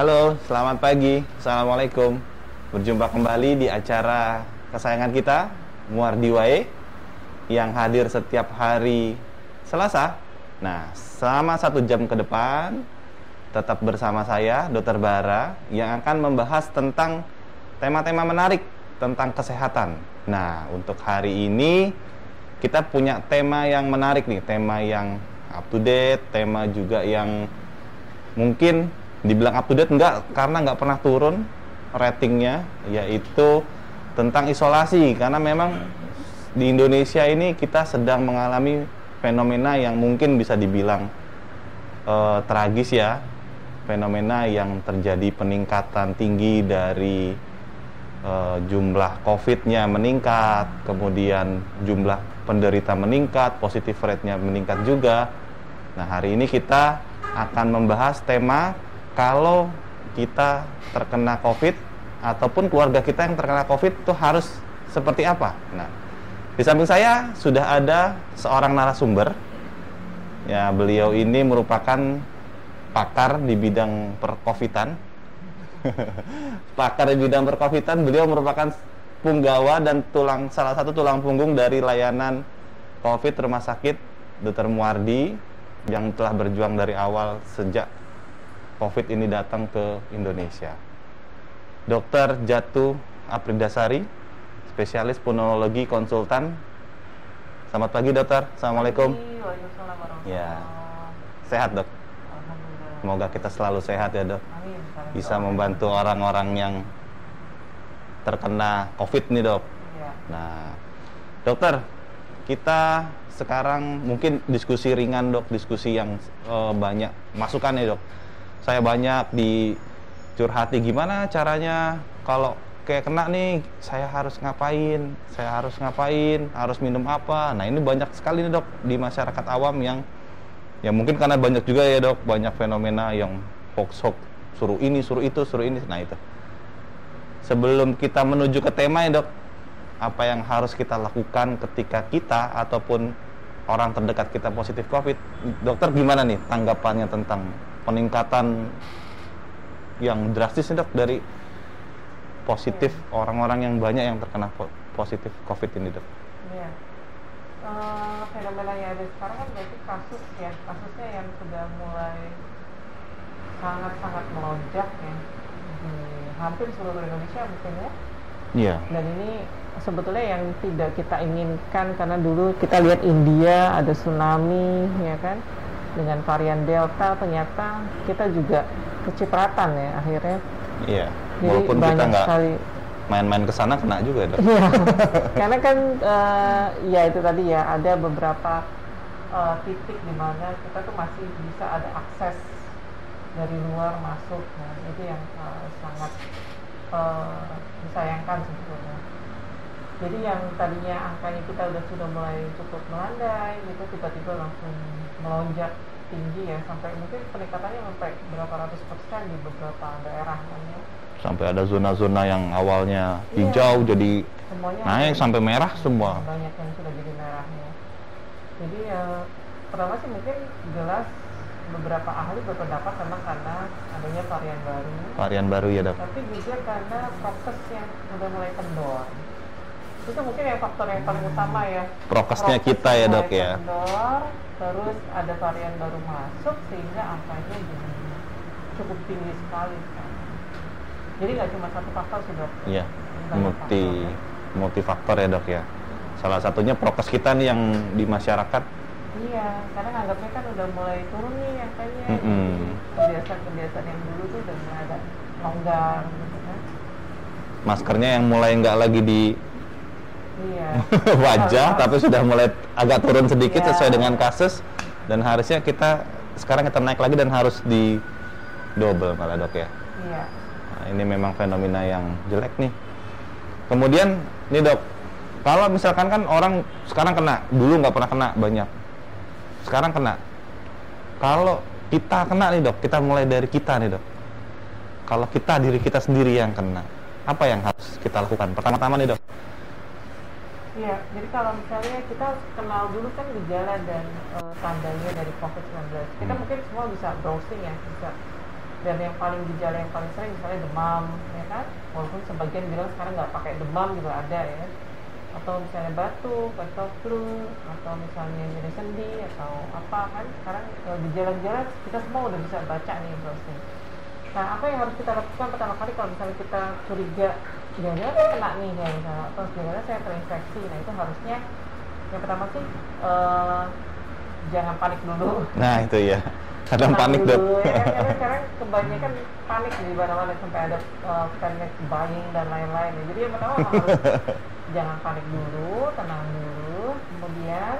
Halo, selamat pagi. Assalamualaikum. Berjumpa kembali di acara kesayangan kita, Muardi Wae, yang hadir setiap hari Selasa. Nah, selama 1 jam ke depan, tetap bersama saya, Dr. Bara, yang akan membahas tentang tema-tema menarik tentang kesehatan. Nah, untuk hari ini, kita punya tema yang menarik nih, tema yang up to date, tema juga yang mungkin dibilang up to date enggak, karena nggak pernah turun ratingnya, yaitu tentang isolasi. Karena memang di Indonesia ini kita sedang mengalami fenomena yang mungkin bisa dibilang tragis ya. Fenomena yang terjadi peningkatan tinggi dari jumlah COVID-nya meningkat, kemudian jumlah penderita meningkat, positive rate-nya meningkat juga. Nah, hari ini kita akan membahas tema kalau kita terkena COVID ataupun keluarga kita yang terkena COVID itu harus seperti apa. Nah, di samping saya sudah ada seorang narasumber. Ya, beliau ini merupakan pakar di bidang perkovitan. Pakar di bidang perkovitan, beliau merupakan punggawa dan salah satu tulang punggung dari layanan COVID Rumah Sakit Dr. Muardi yang telah berjuang dari awal sejak COVID ini datang ke Indonesia. Dr. Jatuh Apridasari, spesialis pulmonologi konsultan. Selamat pagi, dokter. Assalamualaikum. Waalaikumsalam warahmatullahi Ya, sehat, dok. Alhamdulillah. Semoga kita selalu sehat ya, dok. Amin. Bisa membantu orang-orang yang terkena COVID nih, dok. Ya. Nah, dokter, kita sekarang mungkin diskusi ringan, dok. Diskusi yang banyak masukan nih, dok. Saya banyak dicurhati gimana caranya kalau kayak kena nih, saya harus ngapain, harus minum apa. Nah, ini banyak sekali nih, dok, di masyarakat awam yang ya mungkin karena banyak juga ya, dok, banyak fenomena yang hoax, suruh ini, suruh itu, suruh ini. Nah, itu. Sebelum kita menuju ke tema ya, dok, apa yang harus kita lakukan ketika kita ataupun orang terdekat kita positif COVID? Dokter, gimana nih tanggapannya tentang peningkatan yang drastis nih, dok, dari positif orang-orang yang banyak yang terkena positif COVID ini, dok? Iya. Fenomena yang ada sekarang kan berarti kasusnya yang sudah mulai sangat-sangat melonjak ya di hampir seluruh Indonesia mungkin ya. Iya. Dan ini sebetulnya yang tidak kita inginkan, karena dulu kita lihat India ada tsunami ya kan, dengan varian Delta, ternyata kita juga kecipratan ya akhirnya. Iya. Jadi Walaupun kita banyak nggak sekali main-main ke sana kena juga, dok. Iya, karena kan ya itu tadi ya, ada beberapa titik di mana kita tuh masih bisa ada akses dari luar masuk. Nah, itu yang sangat disayangkan sebetulnya. Jadi yang tadinya angkanya kita sudah mulai cukup melandai, itu tiba-tiba langsung melonjak tinggi ya, sampai mungkin peningkatannya sampai berapa ratus % di beberapa daerah kan ya. Sampai ada zona-zona yang awalnya hijau jadi semuanya naik sampai merah semua. banyak yang sudah jadi merah ya. Jadi pertama sih mungkin jelas beberapa ahli berpendapat memang karena adanya Varian baru ya, dok. tapi juga karena prokes yang sudah mulai kendor. Itu mungkin yang faktor yang paling utama ya. Prokesnya kita ya, dok, ya. Kendor, terus ada varian baru masuk sehingga angkanya jadi cukup tinggi sekali sekarang. Jadi nggak cuma satu faktor sih, dok. Iya, multifaktor ya, dok, ya. Salah satunya prokes kita nih yang di masyarakat. Iya, karena nganggapnya kan udah mulai turun nih angkanya. Kebiasaan-kebiasaan yang dulu tuh udah mulai ada longgar gitu kan. Maskernya yang mulai nggak lagi di wajah, tapi sudah mulai agak turun sedikit sesuai dengan kasus. Dan harusnya sekarang kita naik lagi dan harus di double malah, dok, ya. Iya. Nah, ini memang fenomena yang jelek nih. Kemudian nih, dok, kalau misalkan kan orang sekarang kena, dulu nggak pernah kena banyak, sekarang kena. Kalau kita kena nih, dok, kita mulai dari kita nih, dok. Kalau diri kita sendiri yang kena, apa yang harus kita lakukan? Pertama-tama nih, dok. Iya, jadi kalau misalnya kita kenal dulu kan gejala dan tandanya dari COVID-19, kita mungkin semua bisa browsing ya, bisa Dan yang paling gejala yang paling sering misalnya demam, ya kan? Walaupun sebagian bilang sekarang nggak pakai demam juga ada ya. Atau misalnya batuk, atau flu, atau misalnya nyeri sendi, atau apa kan? Sekarang gejala-gejala kita semua udah bisa baca nih browsing. Nah, apa yang harus kita lakukan pertama kali kalau misalnya kita curiga jangan-jangan saya kena nih kayak misalnya, atau jangan-jangan saya terinfeksi. Nah, itu harusnya yang pertama sih jangan panik dulu. Nah, itu ya. Kadang panik, Dok. Ya, karena sekarang kebanyakan panik di mana-mana sampai ada panic buying dan lain-lain. Jadi yang pertama harus jangan panik dulu, tenang dulu, kemudian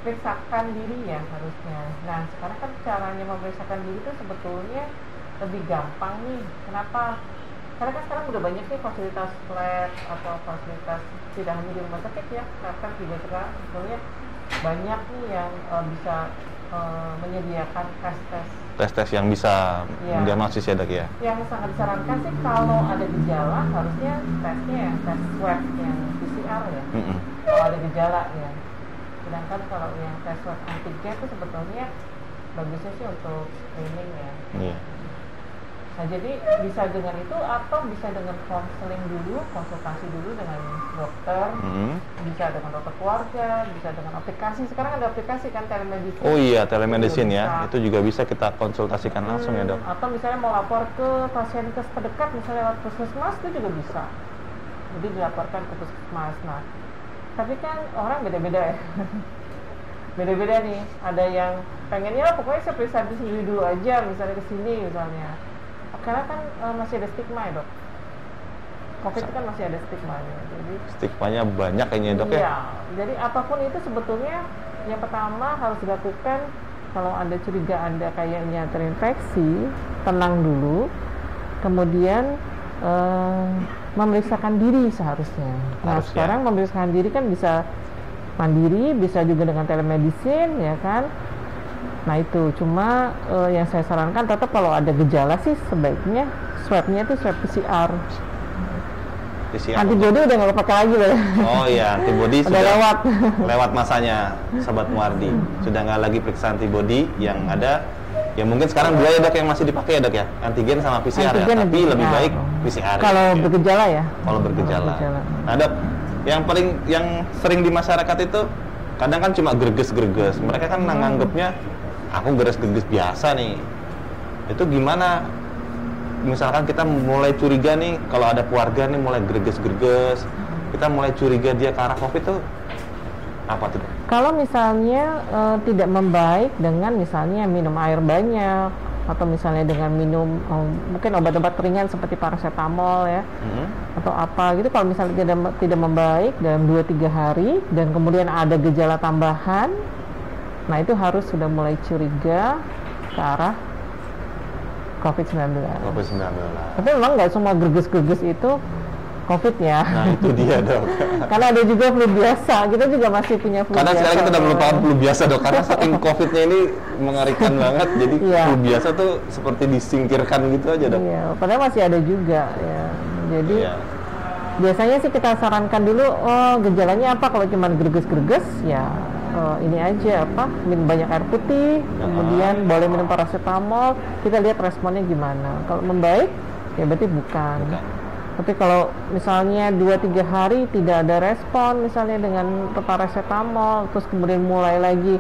periksakan diri ya harusnya. Nah, sekarang kan caranya memeriksakan diri itu sebetulnya lebih gampang nih. Kenapa? Karena kan sekarang udah banyak nih fasilitas lab atau fasilitas tidak hanya di rumah sakit ya, kan juga sekarang sebetulnya banyak nih yang bisa menyediakan tes Tes yang bisa ya, diagnosis ya, Dok ya. Yang sangat disarankan sih kalau ada gejala harusnya tesnya ya tes swab yang PCR ya. Kalau ada gejala ya. Sedangkan kalau yang tes swab antigen itu sebetulnya bagusnya sih untuk screening ya. Iya. Nah, jadi bisa dengan itu atau bisa dengan konseling dulu, konsultasi dulu dengan dokter, bisa dengan dokter keluarga, bisa dengan aplikasi. Sekarang ada aplikasi kan telemedicine. Oh iya, telemedicine ya. Itu juga bisa kita konsultasikan langsung ya, Dok. Atau misalnya mau lapor ke pasienkes terdekat, misalnya lewat puskesmas itu juga bisa. Jadi dilaporkan ke puskesmas. Nah, tapi kan orang beda-beda ya. Beda-beda nih. Ada yang pengennya pokoknya saya periksa sendiri dulu aja, misalnya ke sini misalnya. Karena kan masih ada stigma ya, Dok. COVID itu kan masih ada stigma ya. Jadi stigmanya banyak kayaknya, Dok ya. Iya. Jadi apapun itu sebetulnya yang pertama harus dilakukan kalau Anda curiga Anda kayaknya terinfeksi, tenang dulu. Kemudian memeriksakan diri seharusnya. Nah, sekarang memeriksakan diri kan bisa mandiri, bisa juga dengan telemedicine ya kan. Nah itu, cuma yang saya sarankan tetap kalau ada gejala sih sebaiknya swabnya itu swab PCR. Antibody udah nggak pakai lagi loh. Oh iya, antibody sudah lewat masanya, Sobat Muardi. Sudah nggak lagi periksa antibody, yang ada ya mungkin sekarang dua ya, Dok, yang masih dipakai ya, Dok ya, antigen sama PCR antigen ya, tapi lebih baik PCR. Kalau ya, bergejala ya. Kalau bergejala. Nah, Dok, yang sering di masyarakat itu kadang kan cuma greges-greges. Mereka kan nganggepnya aku greges biasa nih. Itu gimana? Misalkan kita mulai curiga nih, kalau ada keluarga nih mulai greges-greges, kita mulai curiga dia ke arah COVID itu apa tuh? Kalau misalnya tidak membaik dengan misalnya minum air banyak, atau misalnya dengan minum mungkin obat-obat ringan seperti paracetamol ya, atau apa gitu. Kalau misalnya tidak membaik dalam 2-3 hari dan kemudian ada gejala tambahan, nah itu harus sudah mulai curiga ke arah COVID-19. Tapi memang nggak semua greges-greges itu COVID ya. Nah itu dia, Dok. Karena ada juga flu biasa, kita juga masih punya flu karena biasa. Sekarang kita udah melupakan flu biasa, Dok. Karena saking COVID-nya ini mengerikan banget, jadi flu biasa tuh seperti disingkirkan gitu aja, Dok. Iya, padahal masih ada juga ya. Jadi biasanya sih kita sarankan dulu, gejalanya apa? Kalau cuma greges-greges ya ini aja minum banyak air putih, kemudian boleh minum paracetamol, kita lihat responnya gimana. Kalau membaik ya berarti bukan. Tapi kalau misalnya 2-3 hari tidak ada respon misalnya dengan paracetamol, terus kemudian mulai lagi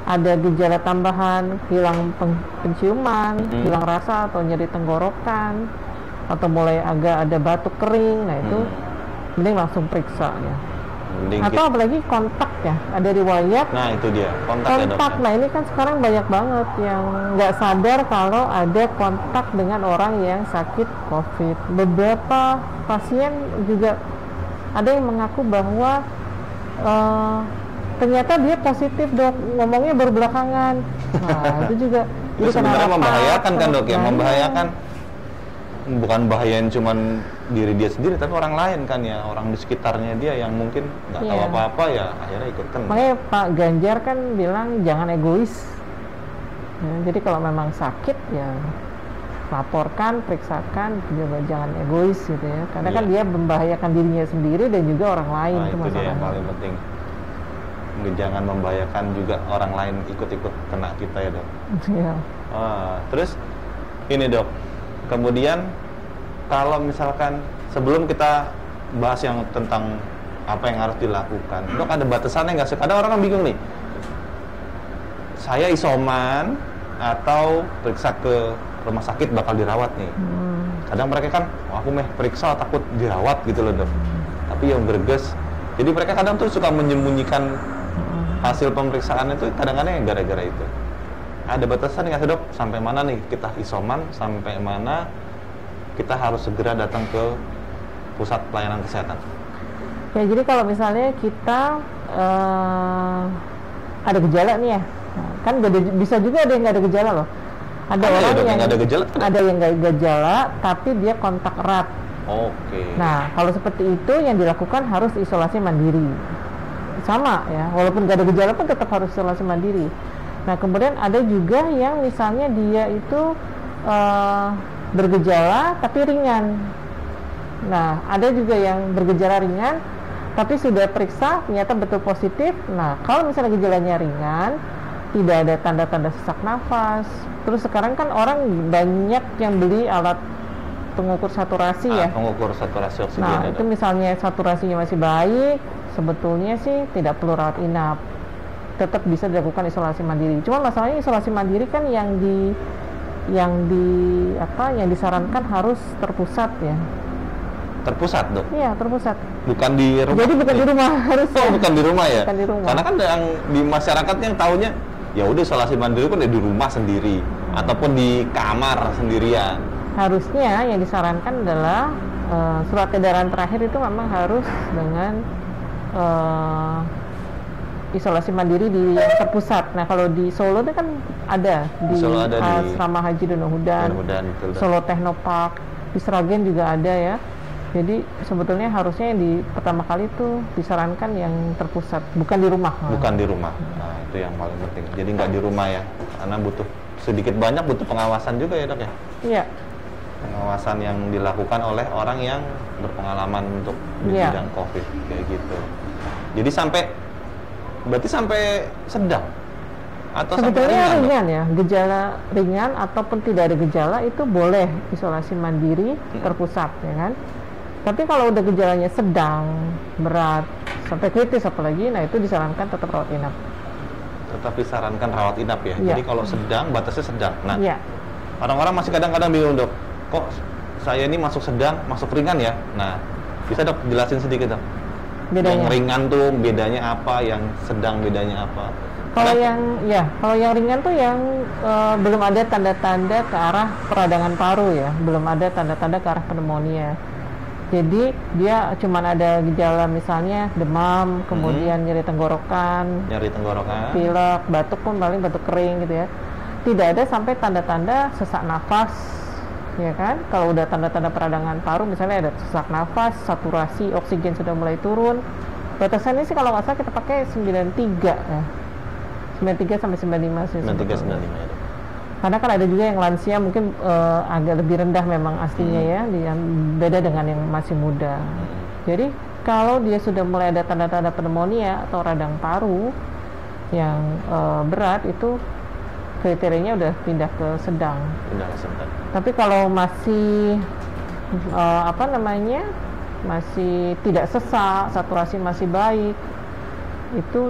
ada gejala tambahan, hilang penciuman, hilang rasa atau nyeri tenggorokan, atau mulai agak ada batuk kering, nah itu mending langsung periksa ya. Atau apalagi kontak ya, ada riwayat. Nah itu dia, kontak ya, Dok. Nah ini kan sekarang banyak banget yang nggak sadar kalau ada kontak dengan orang yang sakit COVID. Beberapa pasien juga ada yang mengaku bahwa ternyata dia positif, Dok, ngomongnya baru belakangan. Nah itu juga itu sebenarnya membahayakan kan, Dok, yang membahayakan bukan bahayain cuman diri dia sendiri, tapi orang lain kan ya, orang di sekitarnya dia yang mungkin nggak tahu apa-apa ya akhirnya ikut kena. Makanya Pak Ganjar kan bilang jangan egois ya, jadi kalau memang sakit ya laporkan, periksakan, juga jangan egois gitu ya, karena kan dia membahayakan dirinya sendiri dan juga orang lain. Nah, itu dia yang paling penting, jangan membahayakan juga orang lain ikut-ikut kena kita ya, Dok. Iya. Terus Ini dok, kemudian kalau misalkan sebelum kita bahas yang tentang apa yang harus dilakukan, dok ada batasannya nggak sih? Kadang orang kan bingung nih, saya isoman atau periksa ke rumah sakit bakal dirawat nih. Kadang mereka kan, aku periksa takut dirawat gitu loh dok. Tapi yang berges, jadi mereka kadang tuh suka menyembunyikan hasil pemeriksaan itu kadang-kadang yang gara-gara itu. Ada batasan nggak sih dok? Sampai mana nih kita isoman, sampai mana kita harus segera datang ke pusat pelayanan kesehatan? Ya, jadi kalau misalnya kita ada gejala nih ya, kan bisa juga ada yang nggak ada gejala loh. Ada orang yang nggak ada gejala, ada yang nggak gejala, tapi dia kontak erat. Oke. Nah, kalau seperti itu yang dilakukan harus isolasi mandiri. Sama ya, walaupun nggak ada gejala pun tetap harus isolasi mandiri. Nah, kemudian ada juga yang misalnya dia itu bergejala tapi ringan. Nah, ada juga yang bergejala ringan tapi sudah periksa ternyata betul positif. Nah, kalau misalnya gejalanya ringan, tidak ada tanda-tanda sesak nafas. Terus sekarang kan orang banyak yang beli alat pengukur saturasi ya. Pengukur saturasi oksigen. Nah, itu misalnya saturasinya masih baik, sebetulnya sih tidak perlu rawat inap. Tetap bisa dilakukan isolasi mandiri. Cuma masalahnya isolasi mandiri kan yang disarankan harus terpusat ya. Terpusat dok? Iya, terpusat. Bukan di rumah. Jadi bukan di rumah harus. Oh, bukan di rumah ya? Bukan di rumah. Karena kan yang di masyarakat yang taunya ya udah isolasi mandiri kan di rumah sendiri ataupun di kamar sendirian. Harusnya yang disarankan adalah surat edaran terakhir itu memang harus dengan isolasi mandiri di yang terpusat. Nah, kalau di Solo itu kan ada di Asrama Haji Donohudan, Solo Technopark, di Sragen juga ada ya. Jadi sebetulnya harusnya yang di pertama kali itu disarankan yang terpusat, bukan di rumah. Bukan di rumah. Nah, itu yang paling penting. Jadi nggak di rumah ya, karena butuh sedikit banyak butuh pengawasan juga ya dok ya. Iya. Pengawasan yang dilakukan oleh orang yang berpengalaman untuk di bidang COVID kayak gitu. Jadi berarti sampai sedang atau sebetulnya sampai ringan ya, gejala ringan ataupun tidak ada gejala itu boleh isolasi mandiri terpusat ya kan. Tapi kalau udah gejalanya sedang, berat, sampai kritis apalagi, nah itu disarankan tetap rawat inap. Tetap disarankan rawat inap ya. Jadi kalau sedang, batasnya sedang. Nah, orang-orang masih kadang-kadang bingung dok, kok saya ini masuk sedang, masuk ringan ya? Nah, bisa dok jelasin sedikit dok. Bedanya. Yang ringan tuh bedanya apa, yang sedang bedanya apa? Kalau yang ringan tuh yang belum ada tanda-tanda ke arah peradangan paru ya, belum ada tanda-tanda ke arah pneumonia. Jadi dia cuman ada gejala misalnya demam, kemudian nyeri tenggorokan, pilek, batuk pun paling batuk kering gitu ya. Tidak ada sampai tanda-tanda sesak nafas, ya kan? Kalau udah tanda-tanda peradangan paru, misalnya ada sesak nafas, saturasi oksigen sudah mulai turun. Batasannya sih kalau nggak salah kita pakai 93 ya. 93 sampai 95 sih. 93 95 ya. Karena kan ada juga yang lansia mungkin agak lebih rendah memang aslinya ya, yang beda dengan yang masih muda. Jadi kalau dia sudah mulai ada tanda-tanda pneumonia atau radang paru yang berat, itu kriterianya udah pindah ke sedang. Tapi kalau masih masih tidak sesak, saturasi masih baik, itu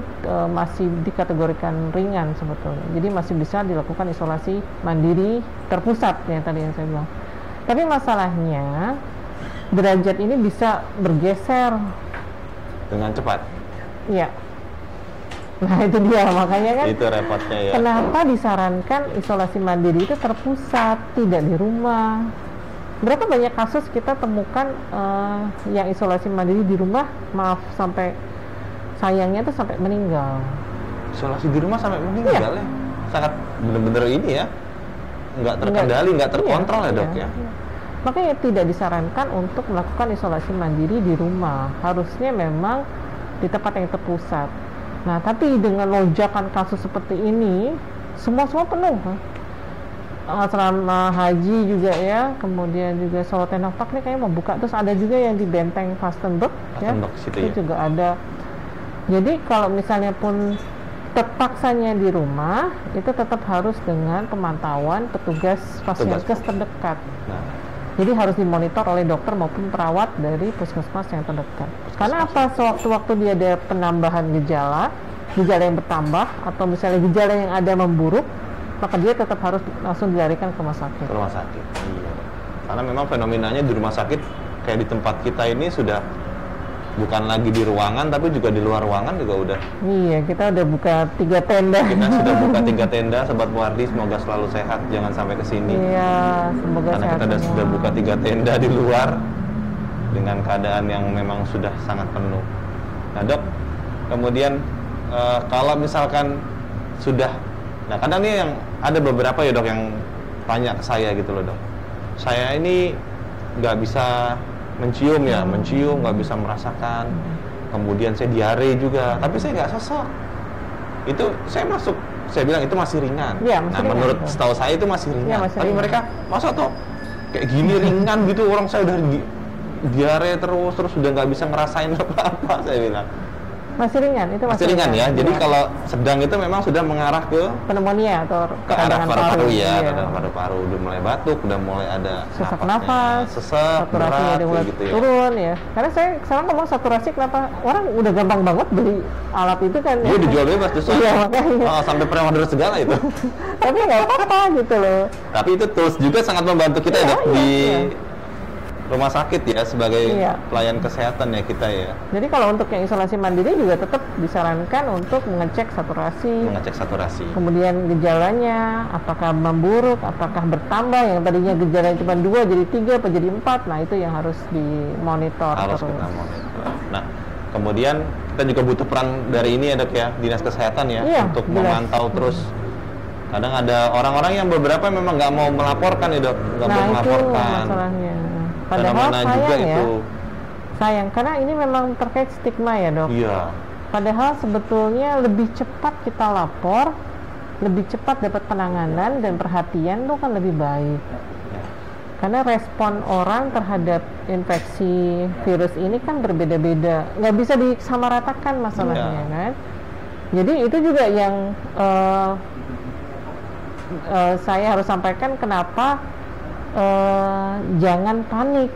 masih dikategorikan ringan sebetulnya. Jadi masih bisa dilakukan isolasi mandiri terpusat ya tadi yang saya bilang. Tapi masalahnya derajat ini bisa bergeser dengan cepat. Iya. Nah itu dia makanya kan. Itu repotnya ya. Kenapa disarankan isolasi mandiri itu terpusat, tidak di rumah? Berapa banyak kasus kita temukan yang isolasi mandiri di rumah, maaf sampai sayangnya tuh sampai meninggal. Isolasi di rumah sampai meninggal ya? Sangat benar-benar ini ya, nggak terkendali, nggak terkontrol ya dok ya? Makanya tidak disarankan untuk melakukan isolasi mandiri di rumah. Harusnya memang di tempat yang terpusat. Nah tapi dengan lonjakan kasus seperti ini, semua penuh. Asrama haji juga ya, kemudian juga Solo Technopark nih kayaknya mau buka. Terus ada juga yang di Benteng Vastenburg ya, itu juga ada. Jadi kalau misalnya pun terpaksanya di rumah itu tetap harus dengan pemantauan petugas vaskes terdekat. Nah, Jadi harus dimonitor oleh dokter maupun perawat dari puskesmas yang terdekat. Karena apa? Sewaktu-waktu dia ada penambahan gejala yang bertambah atau misalnya gejala yang ada memburuk, maka dia tetap harus langsung dilarikan ke rumah sakit. ke rumah sakit. Iya. Karena memang fenomenanya di rumah sakit kayak di tempat kita ini sudah bukan lagi di ruangan tapi juga di luar ruangan juga udah. Iya, kita udah buka 3 tenda. Kita sudah buka 3 tenda, Sobat Muardi, semoga selalu sehat, jangan sampai ke sini. Iya, semoga Karena sehat kita semua. sudah buka 3 tenda di luar dengan keadaan yang memang sudah sangat penuh. Nah, Dok, kemudian kalau misalkan sudah, nah kadang nih yang ada beberapa ya Dok yang tanya ke saya gitu loh Dok. Saya ini nggak bisa mencium ya, mencium nggak bisa merasakan. Kemudian saya diare juga, tapi saya nggak sesek. Itu saya bilang itu masih ringan. Iya, masih Nah, ringan, menurut betul. setahu saya itu masih ringan. Iya, masih Tapi ringan. mereka masa tuh kayak gini ringan gitu, orang saya udah diare terus udah nggak bisa ngerasain apa-apa, saya bilang. Masih ringan, itu Masih ringan ya. Jadi Iya. kalau sedang itu memang sudah mengarah ke pneumonia atau arah peradangan paru-paru ya, Iya. peradangan paru-paru, udah mulai batuk, udah mulai ada Sesak napasnya, nafas, sesek, saturasinya berat udah mulai kayak gitu ya. turun ya. Karena saya sekarang ngomong saturasi, kenapa orang udah gampang banget beli alat itu kan? Dia dijual bebas justru. Iya, makanya. Oh, sampai pre-order segala itu. Tapi nggak apa-apa gitu loh. Tapi itu tools juga sangat membantu kita ya, Iya, Dok, iya, di iya. rumah sakit ya sebagai Iya. pelayan kesehatan ya kita ya, Jadi kalau untuk yang isolasi mandiri juga tetap disarankan untuk mengecek saturasi, mengecek saturasi. kemudian gejalanya apakah memburuk, apakah bertambah, yang tadinya gejalanya cuma 2 jadi 3 apa jadi 4. Nah, itu yang harus dimonitor Harus terus. kita monitor. Nah, kemudian kita juga butuh peran dari ini ya Dok ya, dinas kesehatan ya, Iya, untuk jelas. memantau terus. Kadang ada orang-orang yang beberapa memang nggak mau melaporkan ya Dok, nggak mau Nah, itu melaporkan. masalahnya. Padahal Fenomena juga sayang ya, itu. sayang karena ini memang terkait stigma ya dok. Iya, Padahal sebetulnya lebih cepat kita lapor, lebih cepat dapat penanganan dan perhatian tuh kan lebih baik. Karena respon orang terhadap infeksi virus ini kan berbeda-beda, nggak bisa disamaratakan masalahnya Iya. kan. Jadi itu juga yang saya harus sampaikan, kenapa jangan panik.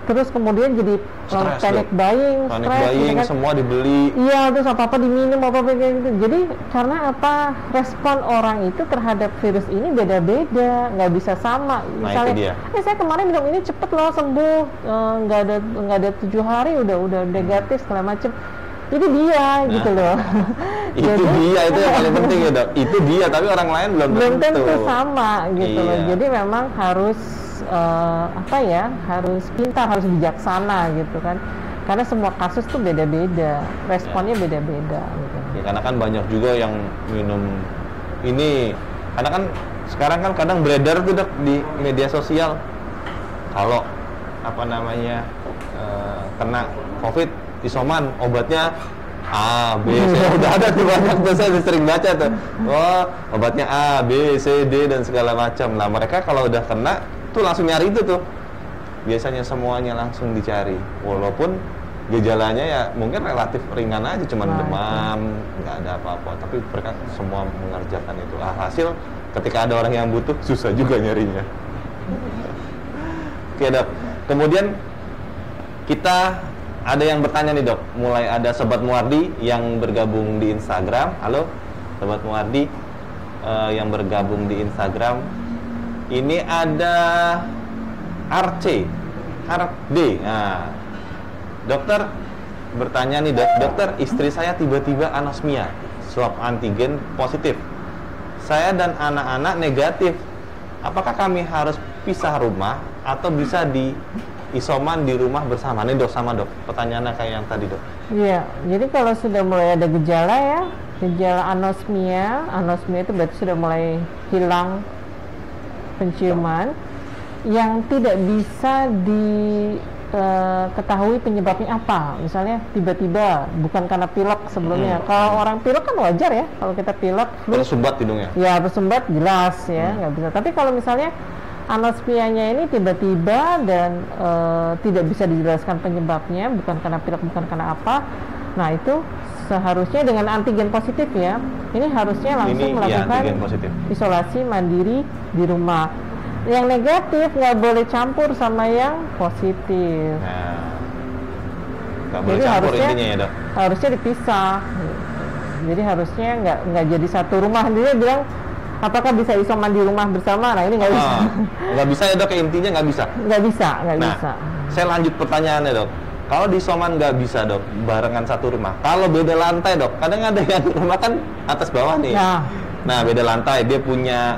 Terus kemudian jadi Stres, panic Dok. buying, Panic stres, buying, gitu kan. semua dibeli. Iya, terus apa-apa diminum, apa-apa kayak gitu. Jadi karena apa? Respon orang itu terhadap virus ini beda-beda, nggak bisa sama. Nah, Misalnya, itu dia. saya kemarin minum ini cepet loh sembuh, nggak ada 7 hari udah negatif segala macem. Itu dia gitu loh. Itu Jadi, dia, itu yang paling penting ya Dok. Itu dia, tapi orang lain belum belum tentu. tentu sama gitu loh. Iya. Jadi memang harus harus pintar, harus bijaksana gitu kan. Karena semua kasus tuh beda-beda, responnya beda-beda gitu. Ya, karena kan banyak juga yang minum ini. Karena kan sekarang kan kadang beredar tuh Dok di media sosial. Kalau apa namanya kena COVID, isoman, obatnya A, B, C. Udah ada tuh banyak tuh, saya sering baca tuh. Oh, obatnya A, B, C, D dan segala macam. Nah, mereka kalau udah kena tuh langsung nyari itu tuh. Biasanya semuanya langsung dicari. Walaupun gejalanya ya mungkin relatif ringan aja, cuman Nah, demam, nggak ada apa-apa. Tapi mereka semua mengerjakan itu. Hasil ketika ada orang yang butuh, susah juga nyarinya. Oke Dok. Kemudian kita ada yang bertanya nih Dok. Mulai ada Sobat Muardi yang bergabung di Instagram. Halo Sobat Muardi yang bergabung di Instagram. Ini ada RC, RD. Nah, dokter bertanya nih Dok. Dokter, istri saya tiba-tiba anosmia, swab antigen positif. Saya dan anak-anak negatif. Apakah kami harus pisah rumah atau bisa di isoman di rumah bersama? Nih Dok, sama Dok. Pertanyaannya kayak yang tadi Dok. Iya, jadi kalau sudah mulai ada gejala ya, gejala anosmia itu berarti sudah mulai hilang penciuman, yang tidak bisa diketahui penyebabnya apa. Misalnya tiba-tiba, bukan karena pilek sebelumnya. Kalau orang pilek kan wajar ya, kalau kita pilek, flu, Tersumbat hidungnya. ya bersumbat jelas ya, nggak bisa. Tapi kalau misalnya anosmianya ini tiba-tiba dan tidak bisa dijelaskan penyebabnya, bukan karena pilek, bukan karena apa, nah itu seharusnya dengan antigen positif ya. Ini harusnya langsung Ini, melakukan antigen positif. isolasi mandiri di rumah. Yang negatif nggak boleh campur sama yang positif. Nah, nggak boleh Jadi campur harusnya- intinya ya dok. Harusnya dipisah. Jadi harusnya nggak jadi satu rumah. Dia bilang apakah bisa isoman di rumah bersama? Nah ini nggak bisa. Nggak bisa ya dok, intinya nggak bisa. Nggak bisa. Nah, Bisa. saya lanjut pertanyaannya dok. Kalau di isoman nggak bisa dok, barengan satu rumah. Kalau beda lantai dok, kadang ada yang rumah kan atas bawah nih. Nah beda lantai, dia punya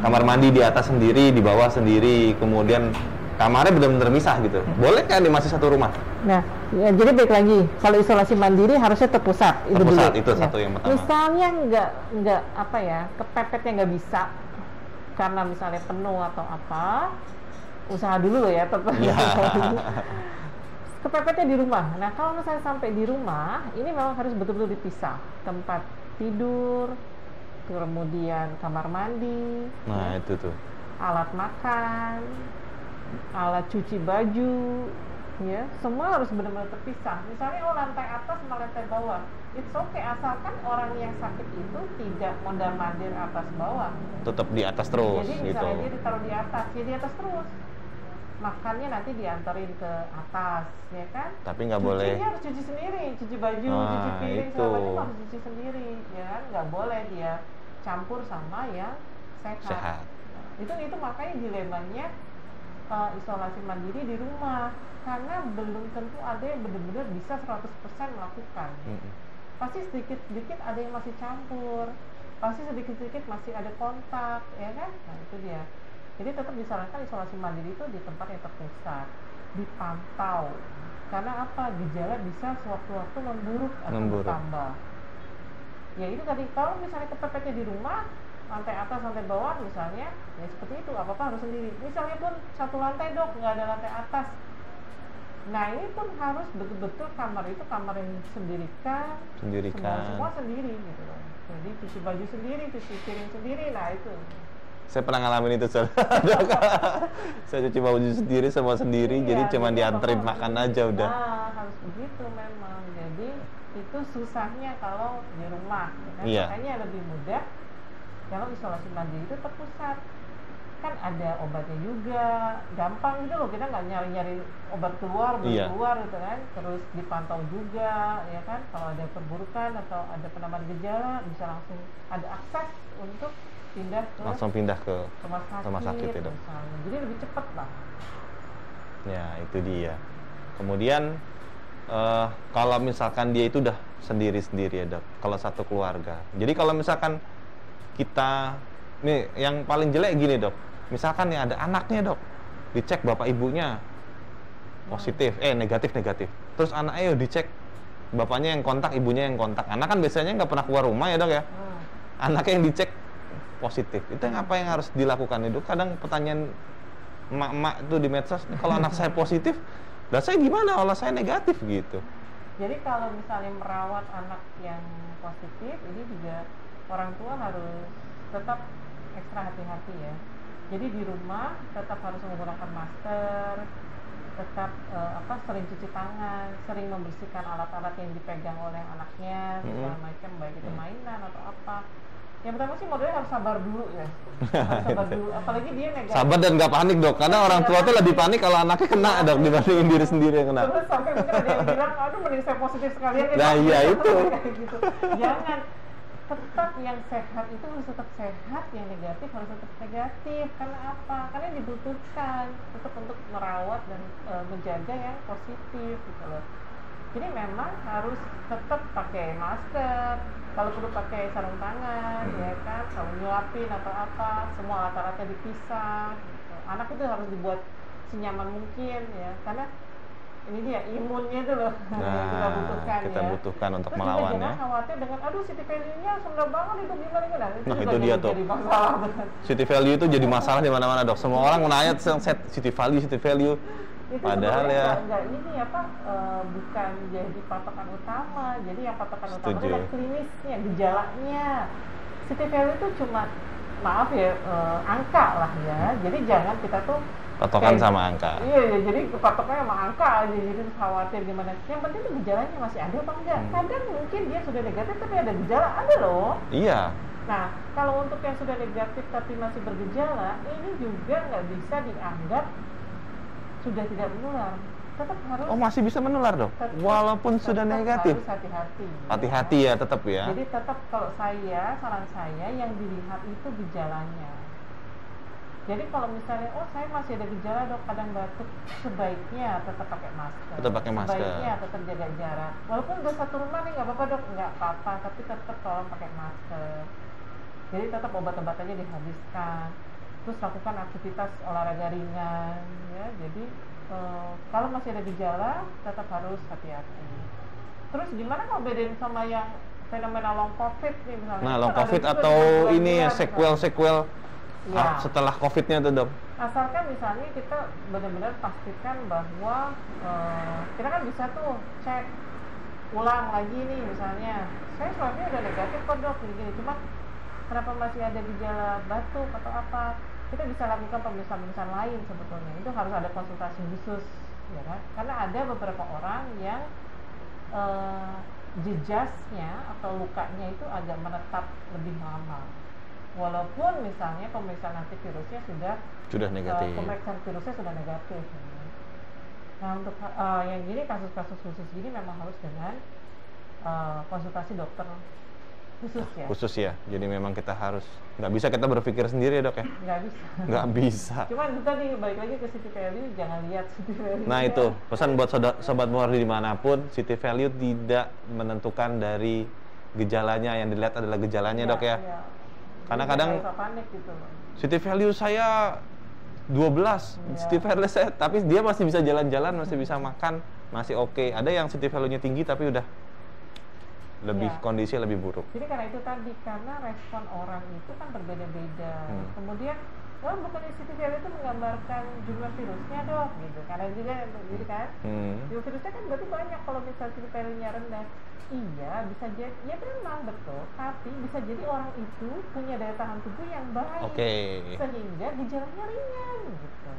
kamar mandi di atas sendiri, di bawah sendiri, kemudian kamarnya benar-benar misah gitu. Boleh kan dia masih satu rumah? Nah, ya, jadi baik lagi, kalau isolasi mandiri harusnya terpusat. Terpusat, dulu. itu satu yang pertama. Misalnya nggak apa ya, kepepetnya nggak bisa, karena misalnya penuh atau apa, usaha dulu ya tetap. Ya. Kepepetnya di rumah. Nah, kalau misalnya sampai di rumah, ini memang harus betul-betul dipisah. Tempat tidur, kemudian kamar mandi, Nah itu tuh. alat makan, alat cuci baju, ya semua harus benar-benar terpisah. Misalnya lantai atas sama lantai bawah, it's okay asalkan orang yang sakit itu tidak mondar-mandir atas bawah. Tetap di atas terus Jadi gitu. misalnya dia ditaruh di atas, ya di atas terus. Makannya nanti diantarin ke atas, ya kan? Tapi nggak boleh. Cucinya harus cuci sendiri, cuci baju, Ah, cuci piring, itu. segala macam harus cuci sendiri, ya kan? Nggak boleh dia campur sama yang Sehat. Itu makanya dilemanya isolasi mandiri di rumah, karena belum tentu ada yang benar-benar bisa 100% melakukan. Pasti sedikit-sedikit ada yang masih campur, pasti sedikit-sedikit masih ada kontak, ya kan? Nah itu dia. Jadi tetap disarankan isolasi mandiri itu di tempat yang terpusat, dipantau. Karena apa? Gejala bisa sewaktu-waktu memburuk atau bertambah. Ya itu tadi, kalau misalnya kepepetnya di rumah, lantai atas, lantai bawah misalnya, ya seperti itu, apa-apa harus sendiri. Misalnya pun satu lantai dok, nggak ada lantai atas. Nah ini pun harus betul-betul kamar itu kamar yang sendirikan, semua sendiri gitu loh. Jadi cuci baju sendiri, cuci piring sendiri, nah itu. Saya pernah ngalamin itu soalnya. Saya cuci baju sendiri, semua sendiri, Iya, jadi cuma dianterin apa-apa makan harus aja begitu. udah. Nah, harus begitu memang. Jadi itu susahnya kalau di rumah, ya kan? Iya. Makanya lebih mudah kalau isolasi mandiri itu terpusat. Kan ada obatnya juga, gampang gitu loh, kita nggak nyari-nyari obat keluar, Iya. keluar gitu kan. Terus dipantau juga, ya kan. Kalau ada perburukan atau ada penambahan gejala, bisa langsung ada akses untuk Langsung pindah ke rumah sakit itu. misalnya. Jadi lebih cepat lah. Ya itu dia. Kemudian kalau misalkan dia itu udah sendiri-sendiri ya dok, kalau satu keluarga. Jadi kalau misalkan kita, nih yang paling jelek gini dok, misalkan nih ada anaknya dok, dicek bapak ibunya positif, negatif, terus anaknya dicek bapaknya yang kontak, ibunya yang kontak. Anak kan biasanya nggak pernah keluar rumah ya dok ya. Anaknya yang dicek positif, itu yang apa yang harus dilakukan itu? Kadang pertanyaan emak-emak itu di medsos, kalau anak saya positif, lah saya gimana kalau saya negatif gitu? Jadi kalau misalnya merawat anak yang positif, ini juga orang tua harus tetap ekstra hati-hati ya. Jadi di rumah tetap harus menggunakan masker, tetap sering cuci tangan, sering membersihkan alat-alat yang dipegang oleh anaknya, segala macam, baik itu mainan atau apa. Yang pertama sih modelnya harus sabar dulu ya. Harus sabar dulu, apalagi dia negatif. Sabar dan nggak panik dok, karena orang tua tuh lebih panik kalau anaknya kena dok dibandingin diri sendiri yang kena. Terus sampai mungkin ada yang bilang, aduh mending saya positif sekalian ya. Nah, Dok." iya, itu. Kayak gitu. Jangan. Tetap yang sehat itu harus tetap sehat, yang negatif harus tetap negatif. Karena apa? Karena dibutuhkan tetap untuk merawat dan menjaga yang positif gitu loh. Jadi memang harus tetap pakai masker, kalau perlu pakai sarung tangan, ya kan, kalau nyuapin atau apa, semua alat-alatnya dipisah. Gitu. Anak itu harus dibuat senyaman mungkin ya, karena ini dia imunnya itu loh yang kita butuhkan kita ya. butuhkan untuk Terus melawan juga ya. jangan khawatir dengan aduh city value-nya rendah banget itu gimana. Nah, juga itu dia tuh. jadi masalah. City value itu jadi masalah di mana-mana dok. Semua orang menanya set city value. Itu Padahal ya nggak ini bukan jadi patokan utama. Jadi yang patokan utama Setuju. adalah klinisnya, gejalanya. City value itu cuma maaf ya angka lah ya. Jadi jangan kita tuh Patokan sama angka. Iya, ya, jadi patoknya sama angka aja, jadi khawatir gimana. Yang penting tuh gejalanya masih ada apa enggak. Kadang mungkin dia sudah negatif tapi ada gejala, ada loh. Iya. Nah, kalau untuk yang sudah negatif tapi masih bergejala, ini juga nggak bisa dianggap sudah tidak menular. Tetap harus. Oh, masih bisa menular dong, walaupun sudah negatif. Harus hati-hati. Hati-hati ya, tetap ya. Jadi tetap kalau saran saya yang dilihat itu gejalanya. Jadi kalau misalnya, oh saya masih ada gejala dok, kadang batuk, sebaiknya tetap pakai masker. Tetap pakai masker. Sebaiknya tetap jaga jarak. Walaupun udah satu rumah nih nggak apa-apa dok, nggak apa-apa, tapi tetap tolong pakai masker. Jadi tetap obat-obatannya dihabiskan. Terus lakukan aktivitas olahraga ringan, ya. Jadi kalau masih ada gejala, tetap harus hati-hati. Terus gimana kalau bedain sama yang fenomena long covid nih misalnya? Nah, long covid atau ini ya sequel ya. Setelah COVID-nya tuh dok. Asalkan misalnya kita benar-benar pastikan bahwa kita kan bisa tuh cek ulang lagi nih misalnya, saya swabnya udah negatif kok dok, gini-gini, cuma kenapa masih ada gejala batuk atau apa? Kita bisa lakukan pemeriksaan lain sebetulnya. Itu harus ada konsultasi khusus, ya kan? Karena ada beberapa orang yang jejasnya atau lukanya itu agak menetap lebih lama. Walaupun misalnya pemeriksaan antivirusnya sudah negatif, pemeriksaan virusnya sudah negatif. Nah untuk yang gini kasus-kasus khusus gini memang harus dengan konsultasi dokter khusus ya. Khusus ya. Jadi memang kita harus nggak bisa kita berpikir sendiri ya dok ya. Nggak bisa. Nggak bisa. Cuman kita nih balik lagi ke city value, jangan lihat city value. Nah itu pesan buat sobat Muhardi dimanapun, city value tidak menentukan dari gejalanya, yang dilihat adalah gejalanya dok ya. Ya. Karena kadang gitu, city value saya 12, city value saya, tapi dia masih bisa jalan-jalan, masih bisa makan, masih oke. Ada yang city value-nya tinggi tapi udah lebih kondisi lebih buruk. Jadi karena itu tadi, karena respon orang itu kan berbeda-beda. Kemudian, bukannya city value itu menggambarkan jumlah virusnya dok, gitu. Karena juga, gitu kan, jumlah virusnya kan berarti banyak kalau misalnya city value-nya rendah. Iya, bisa jadi, ya memang betul. Tapi bisa jadi orang itu punya daya tahan tubuh yang baik, sehingga gejalanya ringan, gitu.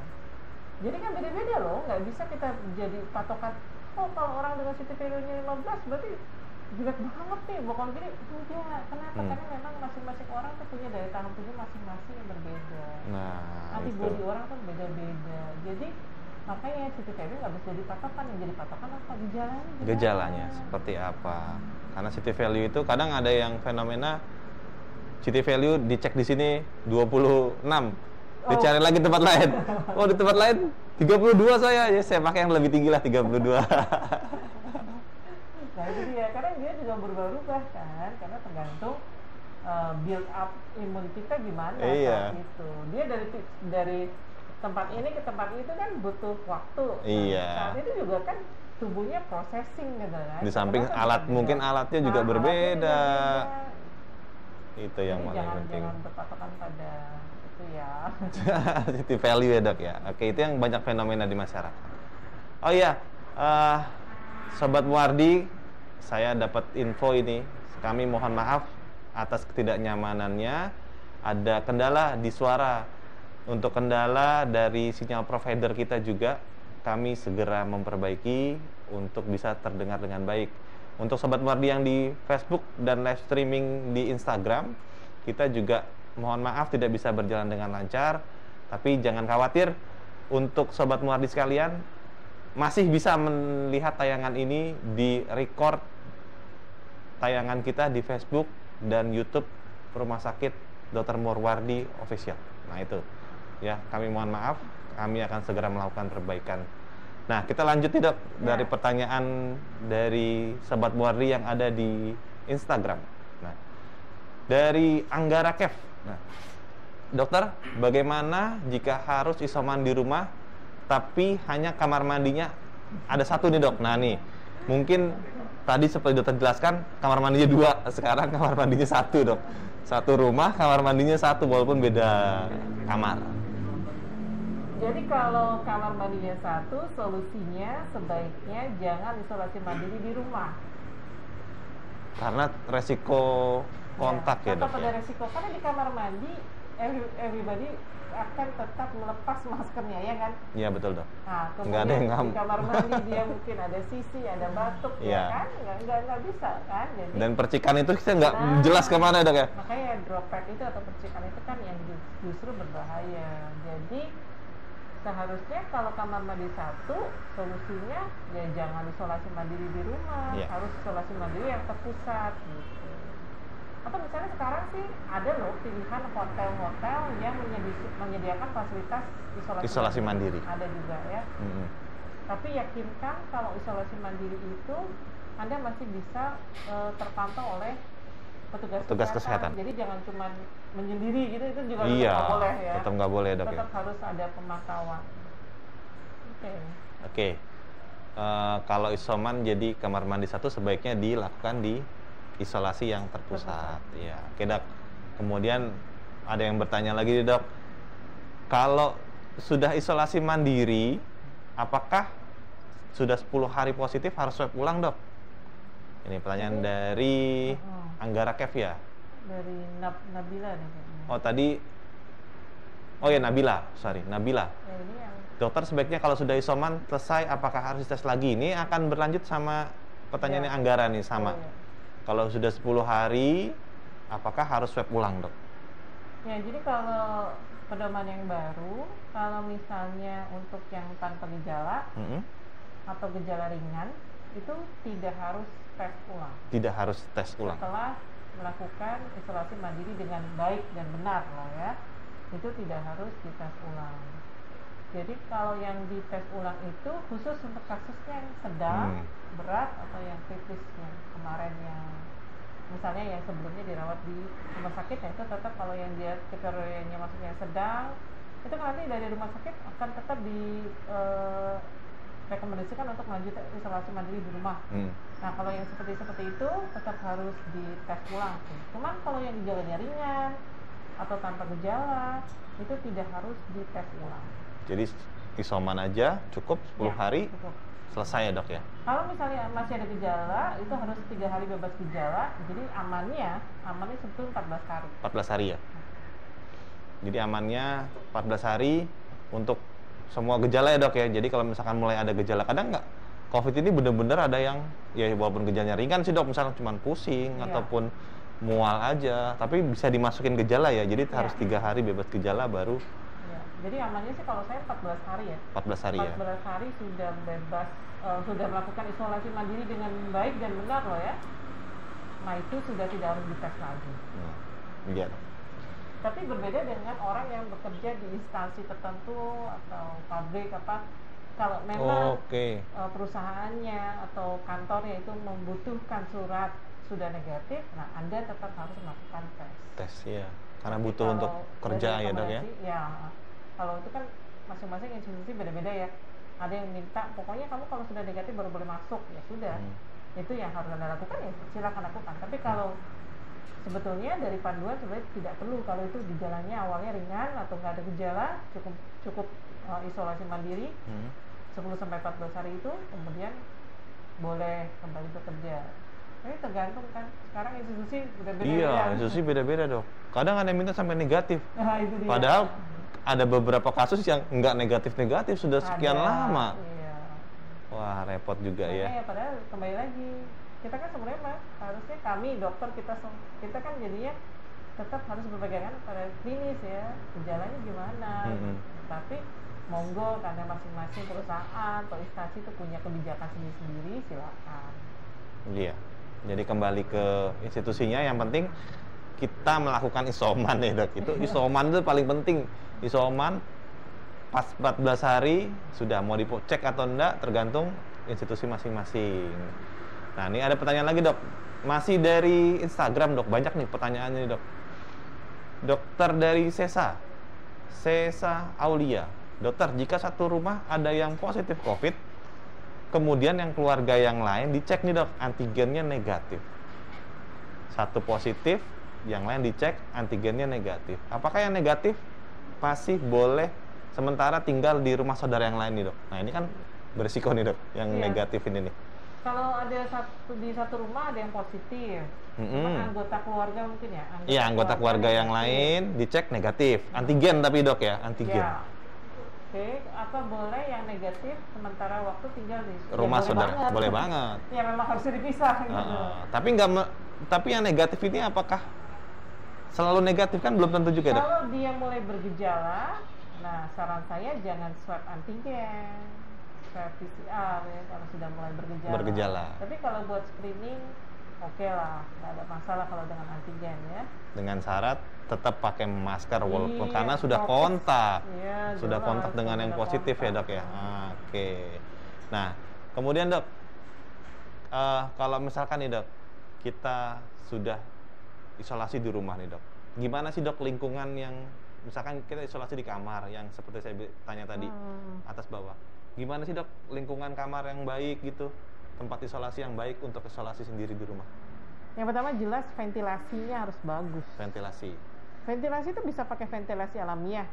Jadi kan beda-beda loh, nggak bisa kita jadi patokan. Oh, kalau orang dengan city value-nya 15, berarti jelek banget nih, bukan gini. Enggak, kenapa? Karena memang masing-masing orang tuh punya daya tahan tubuh masing-masing yang berbeda. Nah, antibody orang tuh beda-beda. Jadi makanya city value nggak bisa jadi patokan, yang jadi patokan apa gejalanya seperti apa. Karena city value itu kadang ada yang fenomena city value dicek di sini 26, dicari lagi tempat lain. Oh, di tempat lain 32 saya, ya saya pakai yang lebih tinggi lah 32. Nah itu dia, karena dia juga berubah-ubah kan, karena tergantung build up imun kita gimana saat itu. Dia dari tempat ini ke tempat itu kan butuh waktu. Iya. Saat itu juga kan tubuhnya processing gitu kan. Di samping alat, mungkin alatnya juga berbeda. Itu yang paling penting. Jangan berpatokan pada itu ya. City value ya dok ya. Oke, itu yang banyak fenomena di masyarakat. Oh iya, Sobat Muhardi, saya dapat info ini. Kami mohon maaf atas ketidaknyamanannya. Ada kendala di suara. Untuk kendala dari sinyal provider kita juga, kami segera memperbaiki untuk bisa terdengar dengan baik. Untuk Sobat Muhardi yang di Facebook dan live streaming di Instagram, kita juga mohon maaf tidak bisa berjalan dengan lancar. Tapi jangan khawatir, untuk Sobat Muhardi sekalian, masih bisa melihat tayangan ini di record tayangan kita di Facebook dan YouTube Rumah Sakit Dr. Murwardi Official. Nah itu. Ya, kami mohon maaf, kami akan segera melakukan perbaikan. Nah, kita lanjut tidak dari pertanyaan dari Sobat Muhardi yang ada di Instagram. Nah, dari Anggara Kev. Nah, dokter, bagaimana jika harus isoman di rumah, tapi hanya kamar mandinya ada satu nih dok? Nah nih, mungkin tadi seperti dokter jelaskan, kamar mandinya 2, sekarang kamar mandinya 1 dok. Satu rumah, kamar mandinya 1, walaupun beda kamar. Jadi kalau kamar mandinya 1, solusinya sebaiknya jangan isolasi mandiri di rumah. Karena resiko kontak ya dok pada ya? resiko, karena di kamar mandi everybody akan tetap melepas maskernya, ya kan? Iya betul dok. Nah, Nggak ada kemudian yang di kamar mandi dia mungkin ada sisi, ada batuk, Iya. ya kan? Nggak bisa kan? Jadi Dan percikan itu kita nggak Nah, jelas kemana dok ya? makanya droplet itu atau percikan itu kan yang justru berbahaya. Jadi seharusnya kalau kamar mandi satu, solusinya ya jangan isolasi mandiri di rumah, Iya. harus isolasi mandiri yang terpusat gitu. Atau misalnya sekarang sih ada loh pilihan hotel-hotel yang menyediakan fasilitas Isolasi mandiri. Ada juga ya. Mm-mm. Tapi yakinkan kalau isolasi mandiri itu Anda masih bisa terpantau oleh petugas kesehatan. Jadi jangan cuma menyendiri gitu, itu juga Iya, tetap nggak boleh ya. tetap nggak boleh dok ya. Tetap harus ada pemantauan. Oke. Oke. Kalau isoman jadi kamar mandi satu sebaiknya dilakukan di isolasi yang terpusat. Ya, oke dok. Kemudian ada yang bertanya lagi nih, dok. Kalau sudah isolasi mandiri, apakah sudah 10 hari positif harus swab ulang, dok? Ini pertanyaan dari Anggara Kev ya. Dari Nabila nih kayaknya. Oh tadi, oh ya Nabila, sorry Nabila. Ya, ini yang Dokter sebaiknya kalau sudah isoman selesai, apakah harus tes lagi? Ini akan berlanjut sama pertanyaannya Ya. Anggara nih sama. Oh, ya. Kalau sudah 10 hari, apakah harus swab ulang, dok? Ya, jadi kalau pedoman yang baru, kalau misalnya untuk yang tanpa gejala Mm-mm. atau gejala ringan, itu tidak harus tes ulang Tidak harus tes ulang. setelah melakukan isolasi mandiri dengan baik dan benar lah ya. Itu tidak harus dites ulang. Jadi kalau yang dites ulang itu khusus untuk kasusnya yang sedang, berat atau yang kritis, yang kemarin yang misalnya yang sebelumnya dirawat di rumah sakit, ya itu tetap kalau yang dia kategorinya masuknya sedang, itu nanti dari rumah sakit akan tetap rekomendasikan untuk lanjut isolasi mandiri di rumah. Nah kalau yang seperti itu tetap harus dites ulang sih. Cuman kalau yang gejalanya ringan atau tanpa gejala itu tidak harus dites ulang. Jadi isoman aja cukup 10 Ya, hari cukup. selesai ya, dok ya? Kalau misalnya masih ada gejala, itu harus 3 hari bebas gejala. Jadi amannya sebetulnya 14 hari. 14 hari ya? Jadi amannya 14 hari untuk semua gejala ya, dok ya? Jadi kalau misalkan mulai ada gejala, kadang nggak, COVID ini bener-bener ada yang, ya walaupun gejalanya ringan sih dok, misalnya cuma pusing Iya. ataupun mual aja, tapi bisa dimasukin gejala ya, jadi Iya. harus 3 hari bebas gejala baru Ya, jadi amannya sih kalau saya 14 hari ya. 14 hari ya? 14 hari sudah bebas, sudah melakukan isolasi mandiri dengan baik dan benar loh ya. Nah itu sudah tidak harus dites lagi. Iya, dok. Tapi berbeda dengan orang yang bekerja di instansi tertentu atau pabrik apa. Kalau memang Oke. perusahaannya atau kantornya itu membutuhkan surat sudah negatif, nah Anda tetap harus melakukan tes. Tes ya, karena Tapi butuh kalau untuk kerja dari ya, dok ya? rekomendasi, ya, kalau itu kan masing-masing institusi beda-beda ya. Ada yang minta, pokoknya kamu kalau sudah negatif baru boleh masuk, ya sudah. Itu yang harus Anda lakukan, ya silakan lakukan. Tapi kalau sebetulnya dari panduan sebenarnya tidak perlu, kalau itu gejalanya awalnya ringan atau nggak ada gejala, cukup isolasi mandiri 10-14 hari itu, kemudian boleh kembali bekerja. Ini tergantung kan, sekarang institusi beda-beda. Iya, institusi beda-beda, dok. Kadang ada yang minta sampai negatif. Nah, itu dia. Padahal ada beberapa kasus yang nggak negatif-negatif sudah sekian Ada, lama. Iya. Wah, repot juga ya. Makanya padahal kembali lagi, kita kan sebenarnya harusnya kami dokter kita kan jadinya tetap harus berpegangan pada klinis ya, gejalanya gimana. Tapi monggo karena masing-masing perusahaan atau instansi itu punya kebijakan sendiri-sendiri, silakan. Iya. Jadi kembali ke institusinya, yang penting kita melakukan isoman ya, dok. Itu isoman itu paling penting. Isoman pas 14 hari sudah mau dicek atau enggak tergantung institusi masing-masing. Nah, ini ada pertanyaan lagi, dok. Masih dari Instagram, dok. Banyak nih pertanyaannya, dok. Dokter dari Sesa Aulia. Dokter, jika satu rumah ada yang positif COVID, kemudian yang keluarga yang lain dicek nih, dok, antigennya negatif. Satu positif, yang lain dicek antigennya negatif. Apakah yang negatif masih boleh sementara tinggal di rumah saudara yang lain nih, dok? Nah, ini kan berisiko nih, dok, yang Iya. negatif ini nih. Kalau ada di satu rumah ada yang positif, cuman anggota keluarga mungkin ya. Iya, anggota keluarga yang lain dicek negatif, antigen tapi dok ya, antigen. Ya. Oke, apa boleh yang negatif sementara waktu tinggal di Rumah boleh saudara, banget. boleh banget. Ya memang harus dipisah gitu. Tapi yang negatif ini apakah selalu negatif kan belum tentu juga dok. Kalau dia mulai bergejala, nah saran saya jangan swab antigen, swab PCR ya kalau sudah mulai bergejala. Tapi kalau buat screening, oke lah, nggak ada masalah kalau dengan antigen ya. Dengan syarat tetap pakai masker walaupun karena sudah prokes. kontak, Sudah kontak dengan yang positif kontak. Ya dok ya. Oke. Nah kemudian dok, kalau misalkan nih dok, kita sudah isolasi di rumah nih dok, gimana sih dok lingkungan yang misalkan kita isolasi di kamar yang seperti saya tanya tadi atas bawah, gimana sih dok lingkungan kamar yang baik gitu, tempat isolasi yang baik untuk isolasi sendiri di rumah? Yang pertama jelas ventilasinya harus bagus. Ventilasi itu bisa pakai ventilasi alamiah.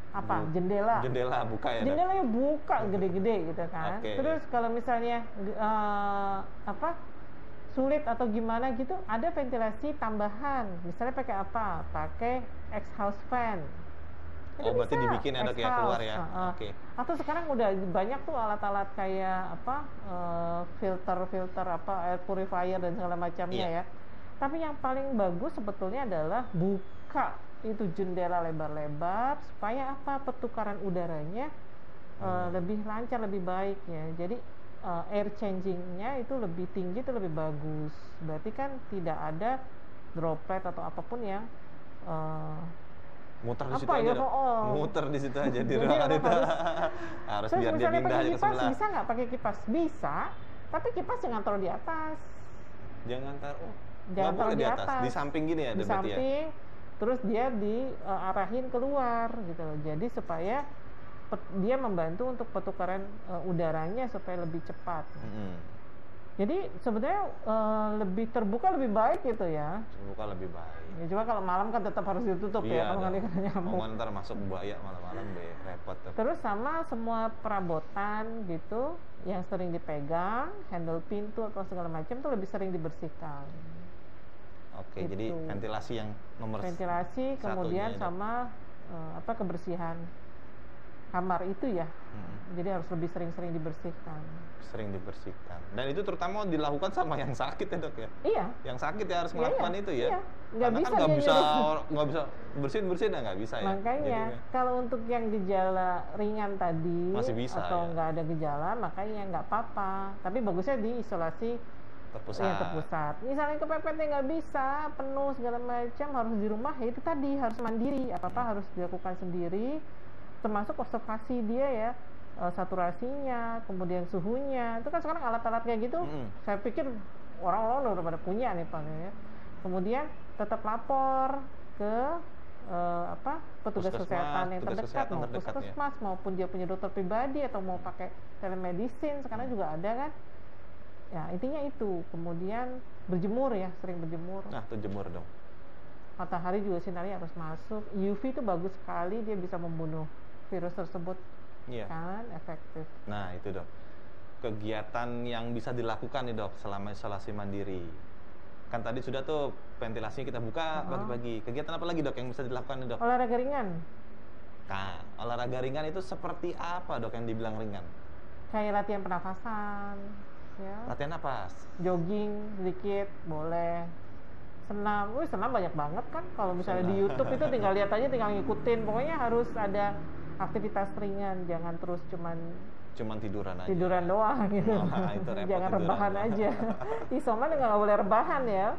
Apa? Jendela buka ya? Jendelanya buka gede-gede gitu kan. Terus kalau misalnya sulit atau gimana gitu, ada ventilasi tambahan. Misalnya pakai apa? Pakai exhaust fan. Itu berarti dibikin ya dok ya, keluar ya? Atau sekarang udah banyak tuh alat-alat kayak filter air purifier dan segala macamnya ya. Tapi yang paling bagus sebetulnya adalah buka itu jendela lebar-lebar supaya pertukaran udaranya lebih lancar, lebih baik ya. Jadi air changingnya itu lebih tinggi, itu lebih bagus. Berarti kan tidak ada droplet atau apapun yang muter di situ aja muter di situ aja di ruangan itu harus biar dia pindah aja ke sebelah. Bisa nggak pakai kipas? Bisa, tapi kipas jangan taruh di atas. Jangan taruh di atas. Di samping gini ya, di samping, terus dia diarahin keluar gitu loh. Jadi supaya dia membantu untuk pertukaran udaranya supaya lebih cepat. Jadi sebenarnya lebih terbuka lebih baik gitu ya. Terbuka lebih baik. Ya cuma kalau malam kan tetap harus ditutup ya, kalau nggak nyamuk. Ntar masuk buaya malam-malam repot. Terus sama semua perabotan gitu yang sering dipegang, handle pintu atau segala macam tuh lebih sering dibersihkan. Oke, gitu. Jadi ventilasi yang nomor kemudian sama kebersihan kamar itu ya. Jadi harus lebih sering-sering dibersihkan. Dan itu terutama dilakukan sama yang sakit ya dok ya? Iya. Yang sakit ya harus melakukan itu ya? Iya. Nggak bisa nggak bisa bersihin ya nggak bisa ya? Makanya kalau untuk yang gejala ringan tadi masih bisa, atau nggak ada gejala, makanya nggak apa-apa. Tapi bagusnya diisolasi terpusat. Misalnya kepepetnya nggak bisa, penuh segala macam, harus di rumah, ya itu tadi harus mandiri. Apa-apa harus dilakukan sendiri, termasuk observasi dia ya, saturasinya, kemudian suhunya. Itu kan sekarang alat-alat kayak gitu, saya pikir orang-orang udah pada punya nih Pak ya. Kemudian tetap lapor ke petugas kesehatan yang terdekat, mau puskesmas maupun dia punya dokter pribadi atau mau pakai telemedicine sekarang juga ada kan. Ya intinya itu. Kemudian berjemur ya, sering berjemur. Nah tuh jemur dong. Matahari juga sinarnya harus masuk. UV itu bagus sekali, dia bisa membunuh virus tersebut. Kan efektif. Nah itu dok, kegiatan yang bisa dilakukan nih dok selama isolasi mandiri. Kan tadi sudah tuh ventilasinya kita buka pagi-pagi. Kegiatan apa lagi dok yang bisa dilakukan nih dok? Olahraga ringan. Nah olahraga ringan itu seperti apa dok yang dibilang ringan? Kayak latihan pernafasan ya. Latihan napas? Jogging sedikit boleh. Senam banyak banget kan. Kalau misalnya di YouTube itu tinggal lihat aja, tinggal ngikutin. Pokoknya harus ada aktivitas ringan, jangan terus cuman tiduran doang gitu. Jangan rebahan aja. Isoman nggak boleh rebahan ya.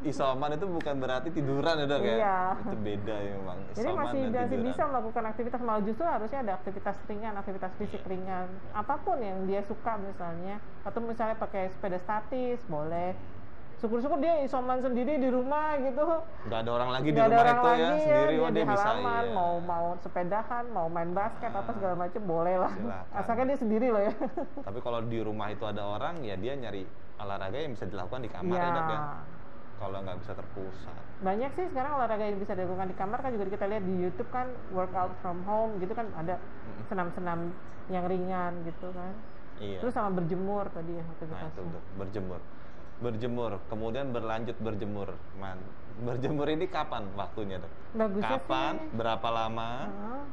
Isoman itu bukan berarti tiduran ya dok ya. Iya. Itu beda ya memang. Jadi masih bisa melakukan aktivitas, malah justru harusnya ada aktivitas ringan, aktivitas fisik ringan. Apapun yang dia suka misalnya, atau misalnya pakai sepeda statis boleh. Syukur-syukur dia isoman sendiri di rumah gitu. Nggak ada orang lagi di rumah itu ya, sendiri dia di bisa halaman, mau sepedahan, mau main basket apa segala macam boleh lah. Asalkan dia sendiri loh ya. Tapi kalau di rumah itu ada orang, ya dia nyari olahraga yang bisa dilakukan di kamar ya dok ya. Kalau nggak bisa terpusat. Banyak sih sekarang olahraga yang bisa dilakukan di kamar kan, juga kita lihat di YouTube kan, workout from home gitu kan, ada senam-senam yang ringan gitu kan. Iya. Terus sama berjemur tadi ya Nah, itu aktivitasnya. tuh, berjemur, kemudian berlanjut berjemur. Berjemur ini kapan waktunya, Dok? Bagusnya Kapan, sih, berapa lama, heeh,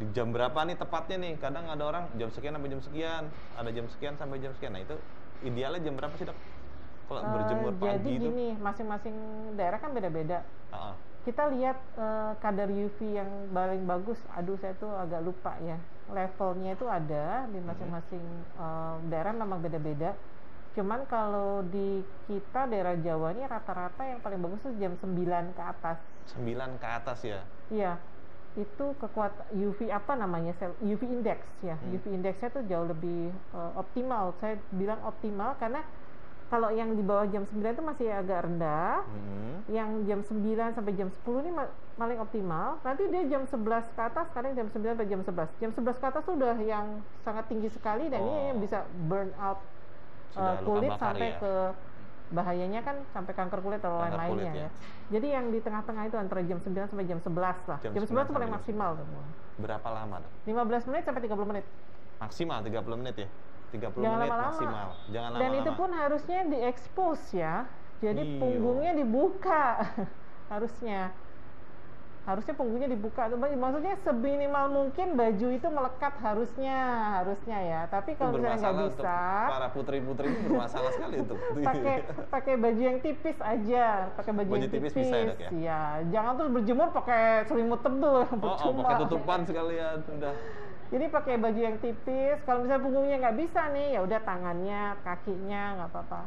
di jam berapa nih tepatnya nih? Kadang ada orang jam sekian sampai jam sekian, ada jam sekian sampai jam sekian. Nah, itu idealnya jam berapa sih, Dok? Kalau berjemur jadi pagi itu? gini, masing-masing daerah kan beda-beda. Heeh. Kita lihat kadar UV yang paling bagus. Aduh, saya tuh agak lupa ya. Levelnya itu ada di masing-masing daerah, memang beda-beda. Cuman kalau di kita daerah Jawa ini rata-rata yang paling bagus tuh jam 9 ke atas. 9 ke atas ya. Iya, itu kekuatan UV apa namanya? UV index ya. UV indexnya tuh jauh lebih optimal. Saya bilang optimal karena kalau yang di bawah jam 9 itu masih agak rendah. Yang jam 9 sampai jam 10 ini paling optimal. Nanti dia jam 11 ke atas, kadang jam 9 sampai jam 11. Jam 11 ke atas sudah yang sangat tinggi sekali dan ini yang bisa burn out Sudah luka kulit bakar sampai ya. ke bahayanya kan sampai kanker kulit atau Kanker lain-lainnya kulit ya. ya. Jadi yang di tengah-tengah itu antara jam 9 sampai jam 11 lah. Jam Jam 11 itu 9 paling sampai maksimal semua. Berapa lama, Dok? 15 menit sampai 30 menit. Maksimal 30 menit ya. 30 Jangan menit lama-lama. maksimal. Jangan Dan lama-lama. itu pun harusnya diekspos ya. Jadi Iyo. punggungnya dibuka. harusnya punggungnya dibuka. Maksudnya seminimal mungkin baju itu melekat harusnya ya. Tapi kalau misalnya nggak bermasalah bisa, untuk para putri-putri ini bermasalah sekali untuk pakai baju yang tipis aja, pakai baju Baju yang tipis tipis. bisa ya, Dok, ya? Iya, jangan terus berjemur pakai selimut tebel, percuma. pakai tutupan sekalian udah. Jadi pakai baju yang tipis. Kalau misalnya punggungnya nggak bisa nih, ya udah tangannya, kakinya nggak apa-apa.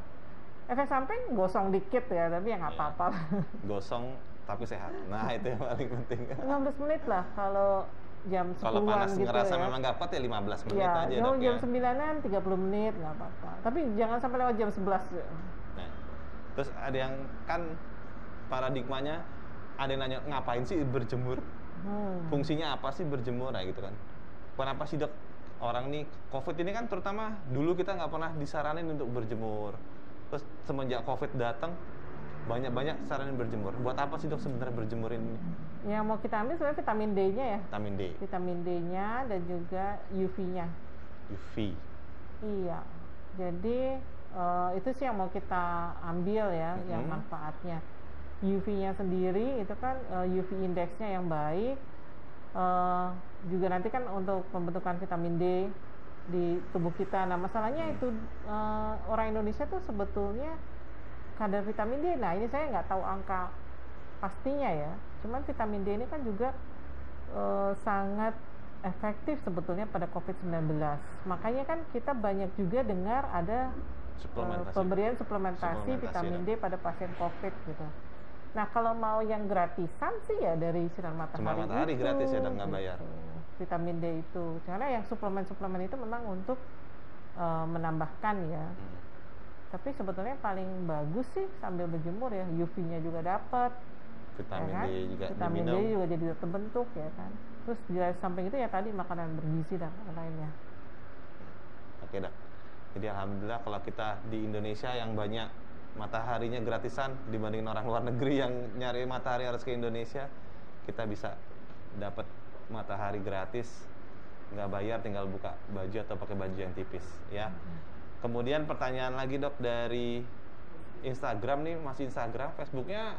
Efek samping gosong dikit ya, tapi ya nggak Iya. apa-apa. Gosong tapi sehat. Nah, itu yang paling penting. 15 menit lah kalau jam 10-an Kalau panas gitu ngerasa ya. memang gak kuat ya 15 menit Ya, aja, kalau Dok, jam ya. 9-an 30 menit nggak apa-apa. Tapi jangan sampai lewat jam 11 ya. Nah, terus ada yang kan paradigmanya ada yang nanya ngapain sih berjemur? Fungsinya apa sih berjemur nah gitu kan? Kenapa sih, Dok, orang nih COVID ini kan terutama dulu kita nggak pernah disaranin untuk berjemur. Terus semenjak COVID datang banyak saranin berjemur. Buat apa sih, Dok, sebenarnya berjemur ini? Yang mau kita ambil sebenarnya vitamin D-nya ya. Vitamin D, Vitamin D-nya dan juga UV-nya. UV. Iya. Jadi itu sih yang mau kita ambil ya, yang manfaatnya. UV-nya sendiri itu kan UV indeksnya yang baik. Juga nanti kan untuk pembentukan vitamin D di tubuh kita. Nah, masalahnya itu orang Indonesia tuh sebetulnya kadar vitamin D. Nah, ini saya nggak tahu angka pastinya ya. Cuman vitamin D ini kan juga sangat efektif sebetulnya pada COVID-19. Makanya kan kita banyak juga dengar ada pemberian suplementasi vitamin D pada pasien COVID gitu. Nah, kalau mau yang gratisan sih ya dari sinar matahari. Sinar matahari itu, gratis ya, dan nggak bayar. Vitamin D itu. Karena yang suplemen-suplemen itu memang untuk menambahkan ya. Tapi sebetulnya paling bagus sih sambil berjemur ya, UV-nya juga dapat. Vitamin ya kan? D juga Vitamin D diminum. juga jadi terbentuk ya kan. Terus di samping itu ya tadi makanan bergizi dan lainnya. Oke, Dok. Jadi alhamdulillah kalau kita di Indonesia yang banyak mataharinya gratisan dibandingin orang luar negeri yang nyari matahari harus ke Indonesia, kita bisa dapat matahari gratis, nggak bayar, tinggal buka baju atau pakai baju yang tipis ya. Kemudian pertanyaan lagi, Dok, dari Instagram nih, masih Instagram, Facebooknya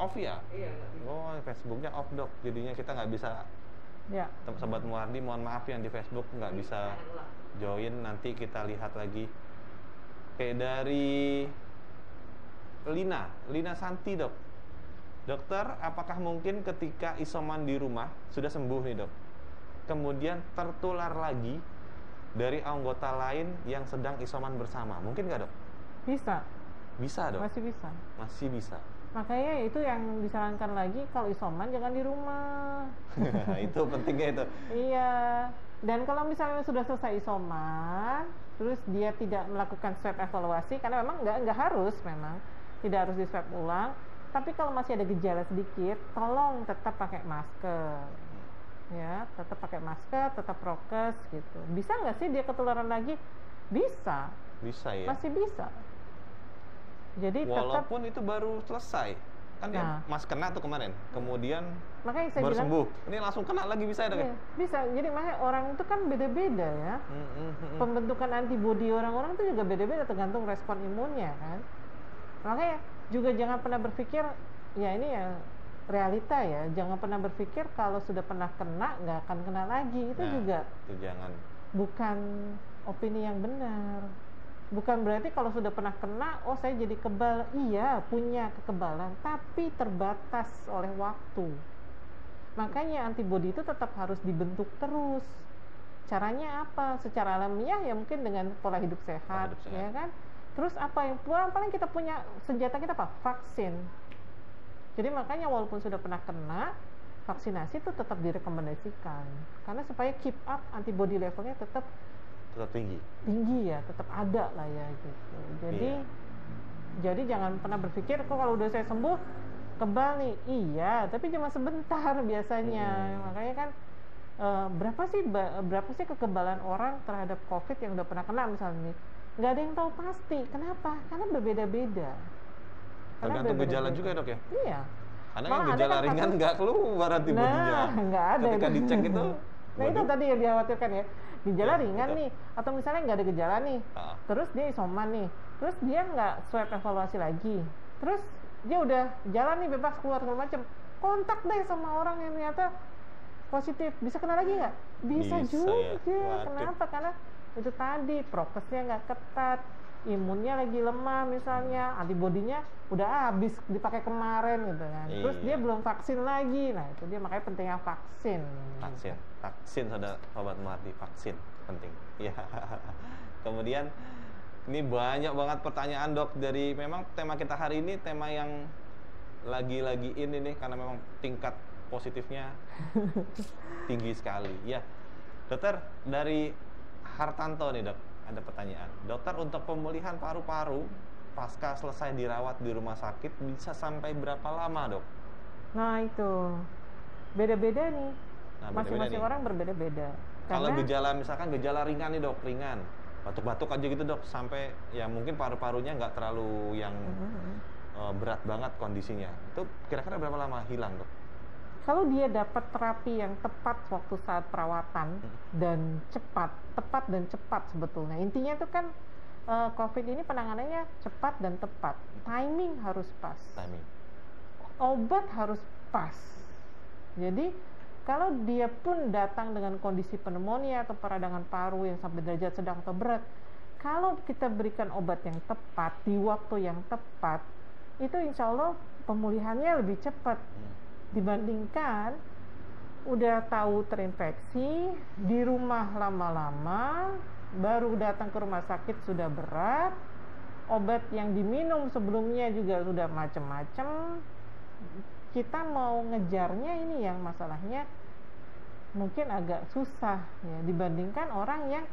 off ya? Iya. Oh, Facebooknya off, Dok, jadinya kita nggak bisa. Ya. Sobat Muardi, mohon maaf yang di Facebook nggak bisa join, nanti kita lihat lagi. Kayak dari Lina Santi, Dok. Dokter, apakah mungkin ketika isoman di rumah sudah sembuh nih, Dok, kemudian tertular lagi dari anggota lain yang sedang isoman bersama? Mungkin nggak, Dok? Bisa. Bisa, Dok. Masih bisa. Masih bisa. Makanya itu yang disarankan lagi, kalau isoman jangan di rumah. Itu pentingnya itu. Iya. Dan kalau misalnya sudah selesai isoman, terus dia tidak melakukan swab evaluasi, karena memang nggak harus, memang tidak harus di swab ulang. Tapi kalau masih ada gejala sedikit, tolong tetap pakai masker. Ya, tetap pakai masker, tetap prokes gitu. Bisa nggak sih dia ketularan lagi? Bisa. Bisa ya. Masih bisa. Jadi walaupun itu baru selesai. Kan dia Mas kena tuh kemarin, kemudian makanya saya baru bilang, sembuh. Ini langsung kena lagi bisa ya dok? iya, bisa. Jadi makanya orang itu kan beda-beda ya. Pembentukan antibodi orang-orang itu juga beda-beda tergantung respon imunnya kan. Makanya juga jangan pernah berpikir, ya ini ya realita ya, jangan pernah berpikir kalau sudah pernah kena nggak akan kena lagi. Itu juga itu jangan. Bukan opini yang benar. Bukan berarti kalau sudah pernah kena, oh saya jadi kebal. Iya, punya kekebalan, tapi terbatas oleh waktu. Makanya antibodi itu tetap harus dibentuk terus. Caranya apa? Secara alamiah ya mungkin dengan pola hidup sehat, ya kan? Terus apa yang paling kita punya senjata kita apa? Vaksin. Jadi makanya walaupun sudah pernah kena, vaksinasi itu tetap direkomendasikan. Karena supaya keep up antibody levelnya tetap tinggi ya, tetap ada lah ya gitu. Jadi jangan pernah berpikir kok kalau udah saya sembuh kebal nih. Iya, tapi cuma sebentar biasanya. Makanya kan berapa sih kekebalan orang terhadap COVID yang udah pernah kena misalnya nih? Nggak ada yang tahu pasti. Kenapa? Karena berbeda-beda. Tergantung gejala juga ya dok ya? Iya. Karena yang gejala ringan nggak keluar antibodinya. Nggak ada. Ketika dicek itu. Nah itu tadi yang dikhawatirkan ya. Gejala ringan nih, atau misalnya nggak ada gejala nih, terus dia isoman nih, terus dia nggak swab evaluasi lagi, terus dia udah jalan nih bebas keluar segala macam, kontak deh sama orang yang ternyata positif, bisa kena lagi nggak? Bisa juga. Ya. Kenapa? Karena itu tadi prokesnya nggak ketat, imunnya lagi lemah misalnya, antibodinya udah habis dipakai kemarin gitu kan. Terus dia belum vaksin lagi. Nah, itu dia makanya pentingnya vaksin. Vaksin sobat Muardi, vaksin penting. Ya. Kemudian ini banyak banget pertanyaan dok dari memang tema kita hari ini tema yang lagi-lagi ini nih karena memang tingkat positifnya tinggi sekali. Ya. Dokter dari Hartanto nih dok, ada pertanyaan. Dokter, untuk pemulihan paru-paru pasca selesai dirawat di rumah sakit bisa sampai berapa lama dok? Nah itu beda-beda nih. Masing-masing orang berbeda-beda. Kalau gejala misalkan gejala ringan nih dok, ringan batuk-batuk aja gitu dok, sampai ya mungkin paru-parunya nggak terlalu yang berat banget kondisinya, itu kira-kira berapa lama hilang dok? Kalau dia dapat terapi yang tepat waktu saat perawatan dan tepat dan cepat sebetulnya. Intinya itu kan COVID ini penanganannya cepat dan tepat. Timing harus pas. Obat harus pas. Jadi kalau dia pun datang dengan kondisi pneumonia atau peradangan paru yang sampai derajat sedang atau berat, kalau kita berikan obat yang tepat di waktu yang tepat, itu insya Allah pemulihannya lebih cepat dibandingkan udah tahu terinfeksi di rumah lama-lama, baru datang ke rumah sakit sudah berat, obat yang diminum sebelumnya juga sudah macam-macam. Kita mau ngejarnya ini yang masalahnya mungkin agak susah ya, dibandingkan orang yang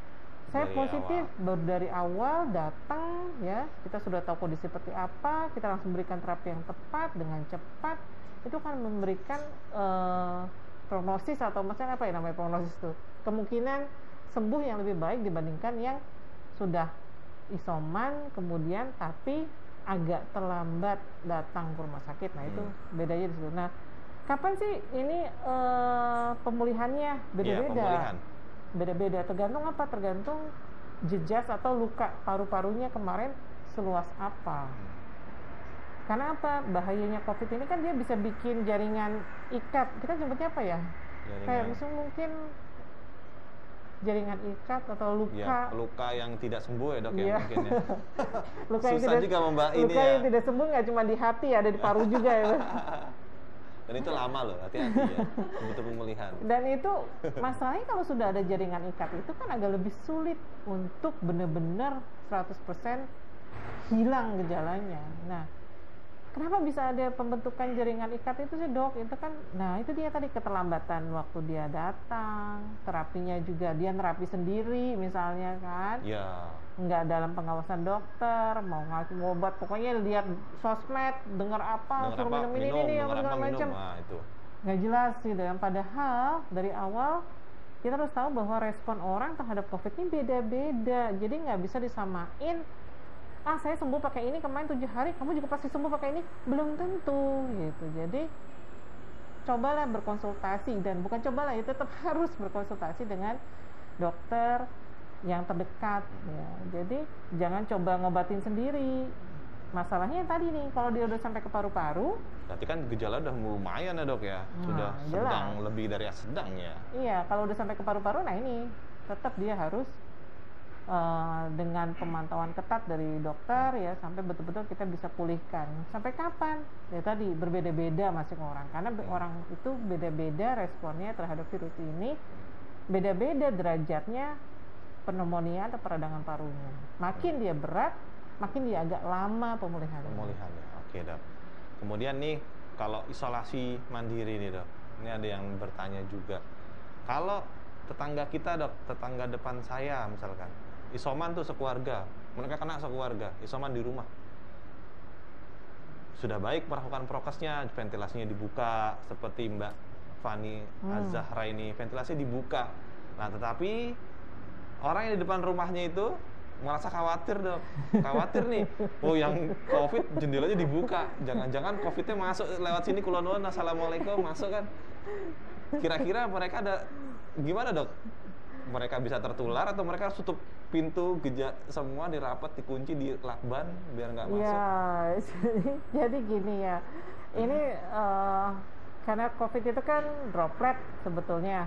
saya positif baru dari awal datang ya, kita sudah tahu kondisi seperti apa, kita langsung berikan terapi yang tepat dengan cepat, itu kan memberikan prognosis atau maksudnya apa ya namanya prognosis itu, kemungkinan sembuh yang lebih baik dibandingkan yang sudah isoman kemudian tapi agak terlambat datang ke rumah sakit. Nah itu bedanya di situ. Nah kapan sih ini pemulihannya beda-beda? Beda-beda tergantung apa? Tergantung jejas atau luka paru-parunya kemarin seluas apa. Karena apa? Bahayanya COVID ini kan dia bisa bikin jaringan ikat. Kita sebutnya apa ya? Kayak misalnya mungkin jaringan ikat atau luka yang tidak sembuh ya dok ya mungkin ya. Luka susah juga luka yang tidak sembuh nggak cuma di hati, ada di paru juga ya. Dan itu lama loh, hati-hati ya untuk pemulihan. Dan itu masalahnya kalau sudah ada jaringan ikat itu kan agak lebih sulit untuk benar-benar 100% hilang gejalanya. Nah, kenapa bisa ada pembentukan jaringan ikat itu sih dok? Itu kan, nah itu dia tadi keterlambatan waktu dia datang, terapinya juga dia nerapi sendiri misalnya kan, nggak dalam pengawasan dokter, mau ngasih obat, pokoknya lihat sosmed, dengar apa, suruh minum ini, segala macam, nggak jelas sih. Dan padahal dari awal kita harus tahu bahwa respon orang terhadap COVID ini beda-beda, jadi nggak bisa disamain saya sembuh pakai ini kemarin 7 hari, kamu juga pasti sembuh pakai ini, belum tentu gitu. Jadi cobalah berkonsultasi, dan bukan cobalah ya, tetap harus berkonsultasi dengan dokter yang terdekat ya. Jadi jangan coba ngobatin sendiri. Masalahnya yang tadi nih, kalau dia udah sampai ke paru-paru, berarti kan gejala udah lumayan ya dok ya, sudah sedang, lebih dari sedang ya. Iya, kalau udah sampai ke paru-paru, nah ini tetap dia harus dengan pemantauan ketat dari dokter ya, sampai betul-betul kita bisa pulihkan. Sampai kapan? Ya tadi berbeda-beda masing orang, karena orang itu beda-beda responnya terhadap virus ini, beda-beda derajatnya pneumonia atau peradangan parunya. Makin dia berat, makin dia agak lama pemulihannya. Oke dok. Kemudian nih, kalau isolasi mandiri nih dok, ini ada yang bertanya juga. Kalau tetangga kita dok, tetangga depan saya misalkan, isoman tuh sekeluarga, mereka kena sekeluarga, isoman di rumah. Sudah baik melakukan prokesnya, ventilasinya dibuka, seperti Mbak Fani Az-Zahra ini, ventilasi dibuka. Nah tetapi orang yang di depan rumahnya itu merasa khawatir dok, khawatir nih, oh yang COVID jendelanya dibuka, jangan-jangan COVID-nya masuk lewat sini, kulon-kulon, assalamualaikum, masuk kan. Kira-kira mereka ada gimana dok? Mereka bisa tertular atau mereka harus tutup pintu, semua dirapat, dikunci, dilakban biar nggak masuk? Ya, jadi gini ya, ini karena COVID itu kan droplet sebetulnya.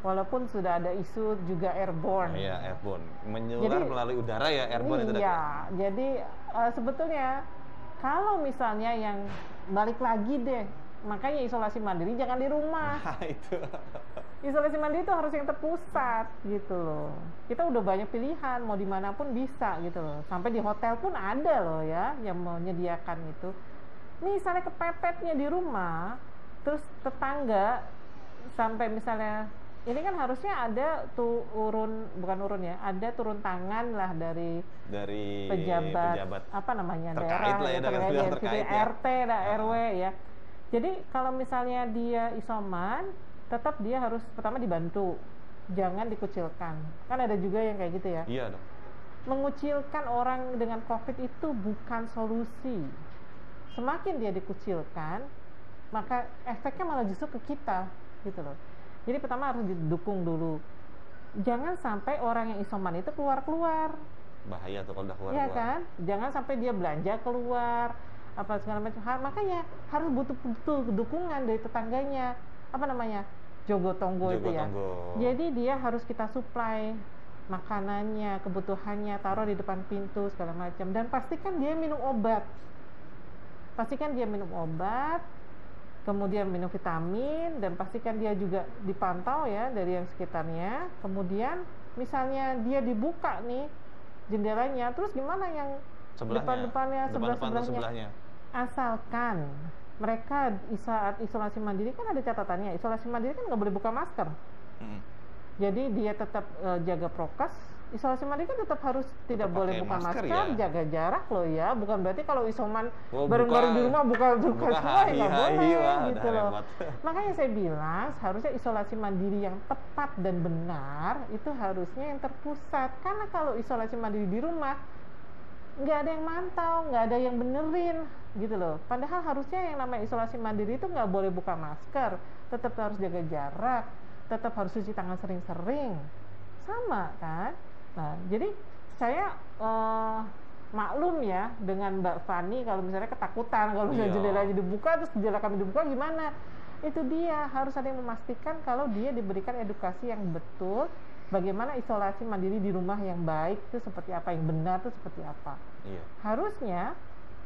Walaupun sudah ada isu juga airborne. Iya, airborne. Menular melalui udara ya, airborne itu. Iya, jadi sebetulnya kalau misalnya yang balik lagi deh, makanya isolasi mandiri jangan di rumah. Nah, itu. Isolasi mandiri itu harus yang terpusat gitu loh. Kita udah banyak pilihan, mau dimanapun bisa gitu loh. Sampai di hotel pun ada loh ya, yang menyediakan itu. Misalnya kepepetnya di rumah, terus tetangga sampai misalnya, ini kan harusnya ada bukan urun ya, ada turun tangan lah dari pejabat apa namanya, terkait daerah, lah ya, terkait ya. RT dan RW ya. Jadi kalau misalnya dia isoman, tetap dia harus pertama dibantu, jangan dikucilkan. Kan ada juga yang kayak gitu ya. Iya dong. Mengucilkan orang dengan COVID itu bukan solusi. Semakin dia dikucilkan, maka efeknya malah justru ke kita gitu loh. Jadi pertama harus didukung dulu. Jangan sampai orang yang isoman itu keluar-keluar. Bahaya tuh kalau udah keluar. Iya kan? Jangan sampai dia belanja keluar, apa segala macam. Makanya harus butuh dukungan dari tetangganya. Apa namanya? Jogo-tonggo itu ya. Jadi dia harus kita supply makanannya, kebutuhannya, taruh di depan pintu segala macam. Dan pastikan dia minum obat. Kemudian minum vitamin, dan pastikan dia juga dipantau ya dari yang sekitarnya. Kemudian misalnya dia dibuka nih jendelanya, terus gimana yang depan-depannya, sebelah-sebelahnya? Asalkan mereka saat isolasi mandiri kan ada catatannya, isolasi mandiri kan nggak boleh buka masker. Jadi dia tetap jaga prokes. Isolasi mandiri kan tetap harus tidak boleh buka masker ya? Jaga jarak loh ya. Bukan berarti kalau isoman bareng-bareng di rumah buka semua ya nggak boleh gitu loh. Makanya saya bilang seharusnya isolasi mandiri yang tepat dan benar itu harusnya yang terpusat. Karena kalau isolasi mandiri di rumah nggak ada yang mantau, nggak ada yang benerin gitu loh. Padahal harusnya yang namanya isolasi mandiri itu nggak boleh buka masker, tetap harus jaga jarak, tetap harus cuci tangan sering-sering, sama kan. Nah, jadi saya maklum ya dengan Mbak Fani kalau misalnya ketakutan kalau misalnya jendelanya dibuka terus jendela kami dibuka gimana. Itu dia, harus ada yang memastikan kalau dia diberikan edukasi yang betul bagaimana isolasi mandiri di rumah yang baik itu seperti apa, yang benar itu seperti apa. Harusnya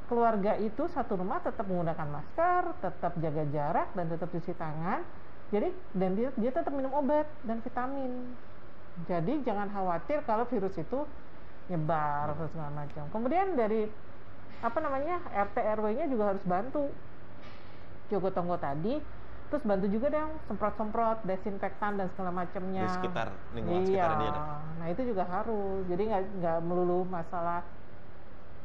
keluarga itu satu rumah tetap menggunakan masker, tetap jaga jarak, dan tetap cuci tangan. Jadi dan dia tetap minum obat dan vitamin. Jadi jangan khawatir kalau virus itu nyebar atau segala macam. Kemudian dari apa namanya, RT RW-nya juga harus bantu. Jogo-tonggo tadi, terus bantu juga dong semprot-semprot desinfektan dan segala macamnya di sekitar lingkungan sekitar dia. Nah itu juga harus. Jadi nggak melulu masalah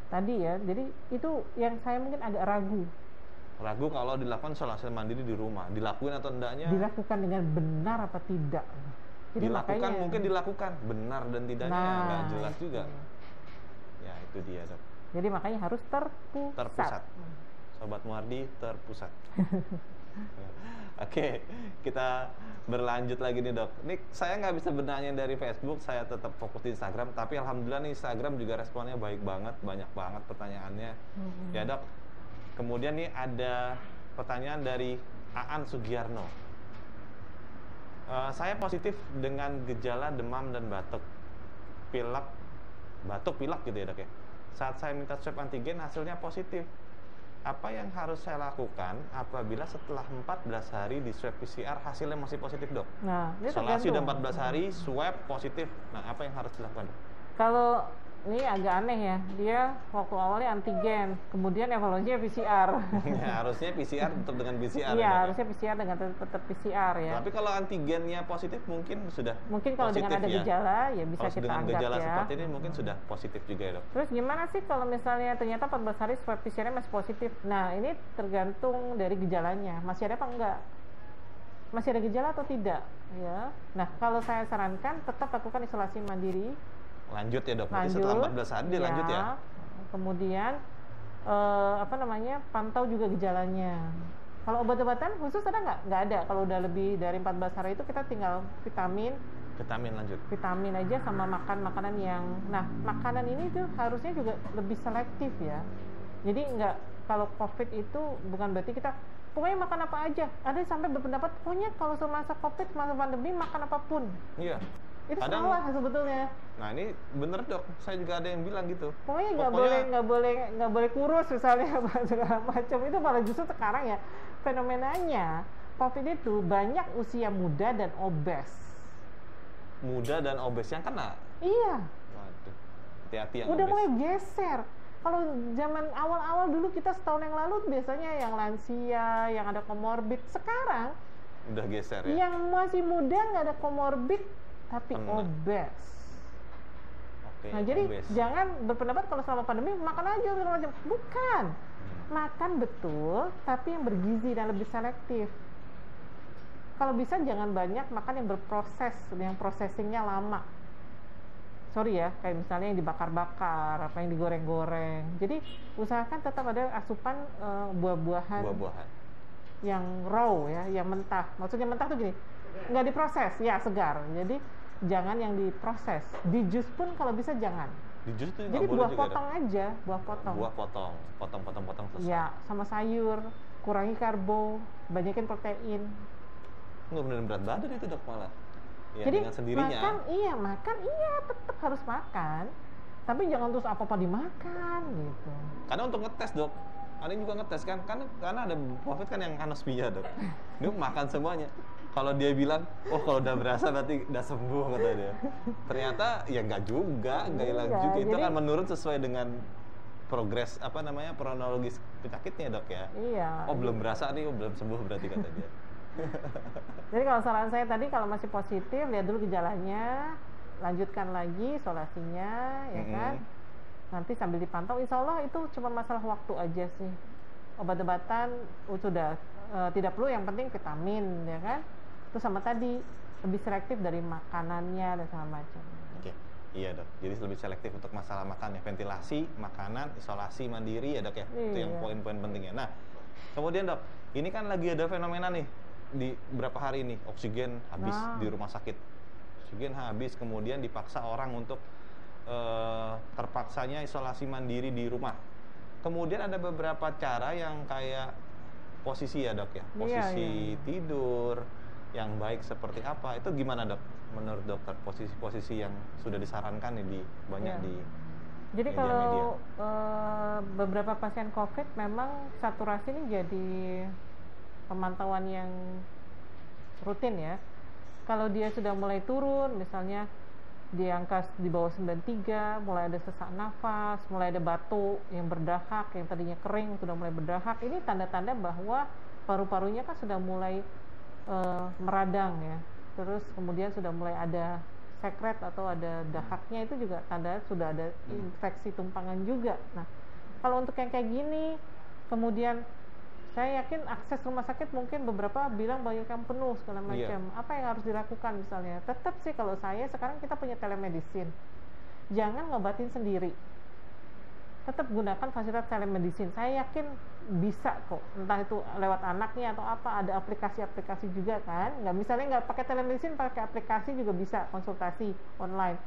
tadi ya. Jadi itu yang saya mungkin agak ragu kalau dilakukan isolasi mandiri di rumah, dilakukan atau enggaknya? Dilakukan dengan benar apa tidak? Jadi dilakukan makanya, mungkin dilakukan, benar dan tidaknya nggak jelas juga. Ya itu dia dok. Jadi makanya harus terpusat. Terpusat. Sobat Muardi terpusat. Oke, kita berlanjut lagi nih dok. Ini saya nggak bisa bertanya dari Facebook, saya tetap fokus di Instagram. Tapi alhamdulillah nih Instagram juga responnya baik banget, banyak banget pertanyaannya. Ya dok. Kemudian nih ada pertanyaan dari Aan Sugiarno. Saya positif dengan gejala demam dan batuk, pilek, batuk pilek gitu ya dok ya. Saat saya minta swab antigen hasilnya positif. Apa yang harus saya lakukan apabila setelah 14 hari di swab PCR hasilnya masih positif dok? Nah, ini isolasi udah tergantung. 14 hari, swab positif. Nah, apa yang harus dilakukan dok? Kalau ini agak aneh ya, dia waktu awalnya antigen, kemudian evaluasinya PCR. Ya, harusnya PCR tetap dengan PCR. Iya, ya, harusnya PCR dengan tetap PCR ya. Tapi kalau antigennya positif mungkin sudah Mungkin kalau positif, dengan ada ya. gejala ya bisa Kalau kita dengan anggap gejala ya. seperti ini mungkin sudah positif juga ya dok. Terus gimana sih kalau misalnya ternyata 14 hari swab PCR-nya masih positif? Nah, ini tergantung dari gejalanya. Masih ada apa enggak? Masih ada gejala atau tidak? Ya. Nah, kalau saya sarankan tetap lakukan isolasi mandiri. Lanjut ya dok. Berarti setelah 14 hari dia lanjut ya. Kemudian pantau juga gejalanya. Kalau obat-obatan khusus ada nggak? Nggak ada. Kalau udah lebih dari 14 hari itu kita tinggal vitamin lanjut. Vitamin aja sama makan makanan yang, nah makanan ini tuh harusnya juga lebih selektif ya. Jadi nggak, kalau COVID itu bukan berarti kita pokoknya makan apa aja. Ada yang sampai berpendapat pokoknya kalau semasa COVID, masa pandemi makan apapun. Iya. Itu Kadang, salah sebetulnya. Nah ini bener dok, saya juga ada yang bilang gitu. Pokoknya nggak boleh kurus misalnya segala macam. Itu malah justru sekarang ya fenomenanya COVID itu banyak usia muda dan obes. Muda dan obes yang kena. Iya. Waduh, hati-hati yang udah obes. mulai geser. Kalau zaman awal-awal dulu kita setahun yang lalu biasanya yang lansia, yang ada komorbid. Sekarang udah geser ya. Yang masih muda nggak ada komorbid tapi Kena. obes. Oke, Nah, jadi obes. jangan berpendapat kalau selama pandemi makan aja segala macam. Bukan. Makan betul, tapi yang bergizi dan lebih selektif. Kalau bisa jangan banyak makan yang berproses, yang processingnya lama. Sorry ya, kayak misalnya yang dibakar-bakar, apa yang digoreng-goreng. Jadi usahakan tetap ada asupan buah-buahan yang raw ya, yang mentah. Maksudnya mentah tuh gini, nggak diproses, ya segar. Jadi jangan yang diproses. Di jus pun kalau bisa jangan. Di jus itu Jadi buah juga potong aja, buah potong. Buah potong selesai. Ya, sama sayur, kurangi karbo, banyakin protein. Nggak bener berat badan itu dok malah. Ya, Jadi dengan sendirinya. makan tetap harus makan. Tapi jangan terus apa-apa dimakan gitu. Karena untuk ngetes dok, ada juga ngetes kan, karena ada COVID kan yang anosmia dok. Dia makan semuanya. Kalau dia bilang, oh kalau udah berasa berarti udah sembuh kata dia. Ternyata ya nggak juga, nggak hilang Iya, juga. Itu jadi- kan menurun sesuai dengan progres kronologis penyakitnya dok ya. Iya. Oh belum berasa nih, oh belum sembuh berarti kata dia. Jadi kalau saran saya tadi kalau masih positif lihat dulu gejalanya, lanjutkan lagi isolasinya, ya kan. Nanti sambil dipantau, insya Allah itu cuma masalah waktu aja sih. Obat-obatan sudah tidak perlu, yang penting vitamin, ya kan. Terus sama tadi lebih selektif dari makanannya dan segala macam. Oke, iya dok. Jadi lebih selektif untuk masalah makan ya, ventilasi, makanan, isolasi mandiri ya dok ya. Itu yang Iya. poin-poin pentingnya. Nah, kemudian dok, ini kan lagi ada fenomena nih di berapa hari ini oksigen habis di rumah sakit. Oksigen habis, kemudian dipaksa orang untuk terpaksanya isolasi mandiri di rumah. Kemudian ada beberapa cara yang kayak posisi ya dok ya, posisi tidur yang baik seperti apa, itu gimana dok menurut dokter, posisi-posisi yang sudah disarankan nih di banyak di Jadi media-media. kalau beberapa pasien COVID memang saturasi ini jadi pemantauan yang rutin ya. Kalau dia sudah mulai turun, misalnya di angka di bawah 93, mulai ada sesak nafas, mulai ada batuk yang berdahak, yang tadinya kering sudah mulai berdahak, ini tanda-tanda bahwa paru-parunya kan sudah mulai meradang ya. Terus kemudian sudah mulai ada sekret atau ada dahaknya, itu juga tanda sudah ada infeksi tumpangan juga. Nah, kalau untuk yang kayak gini, kemudian saya yakin akses rumah sakit mungkin beberapa bilang banyak yang penuh segala macam. Apa yang harus dilakukan misalnya? Tetap sih kalau saya, sekarang kita punya telemedicine. Jangan ngobatin sendiri. tetap gunakan fasilitas telemedicine. Saya yakin bisa kok, entah itu lewat anaknya atau apa, ada aplikasi-aplikasi juga kan. Misalnya nggak pakai telemedicine, pakai aplikasi juga bisa konsultasi online.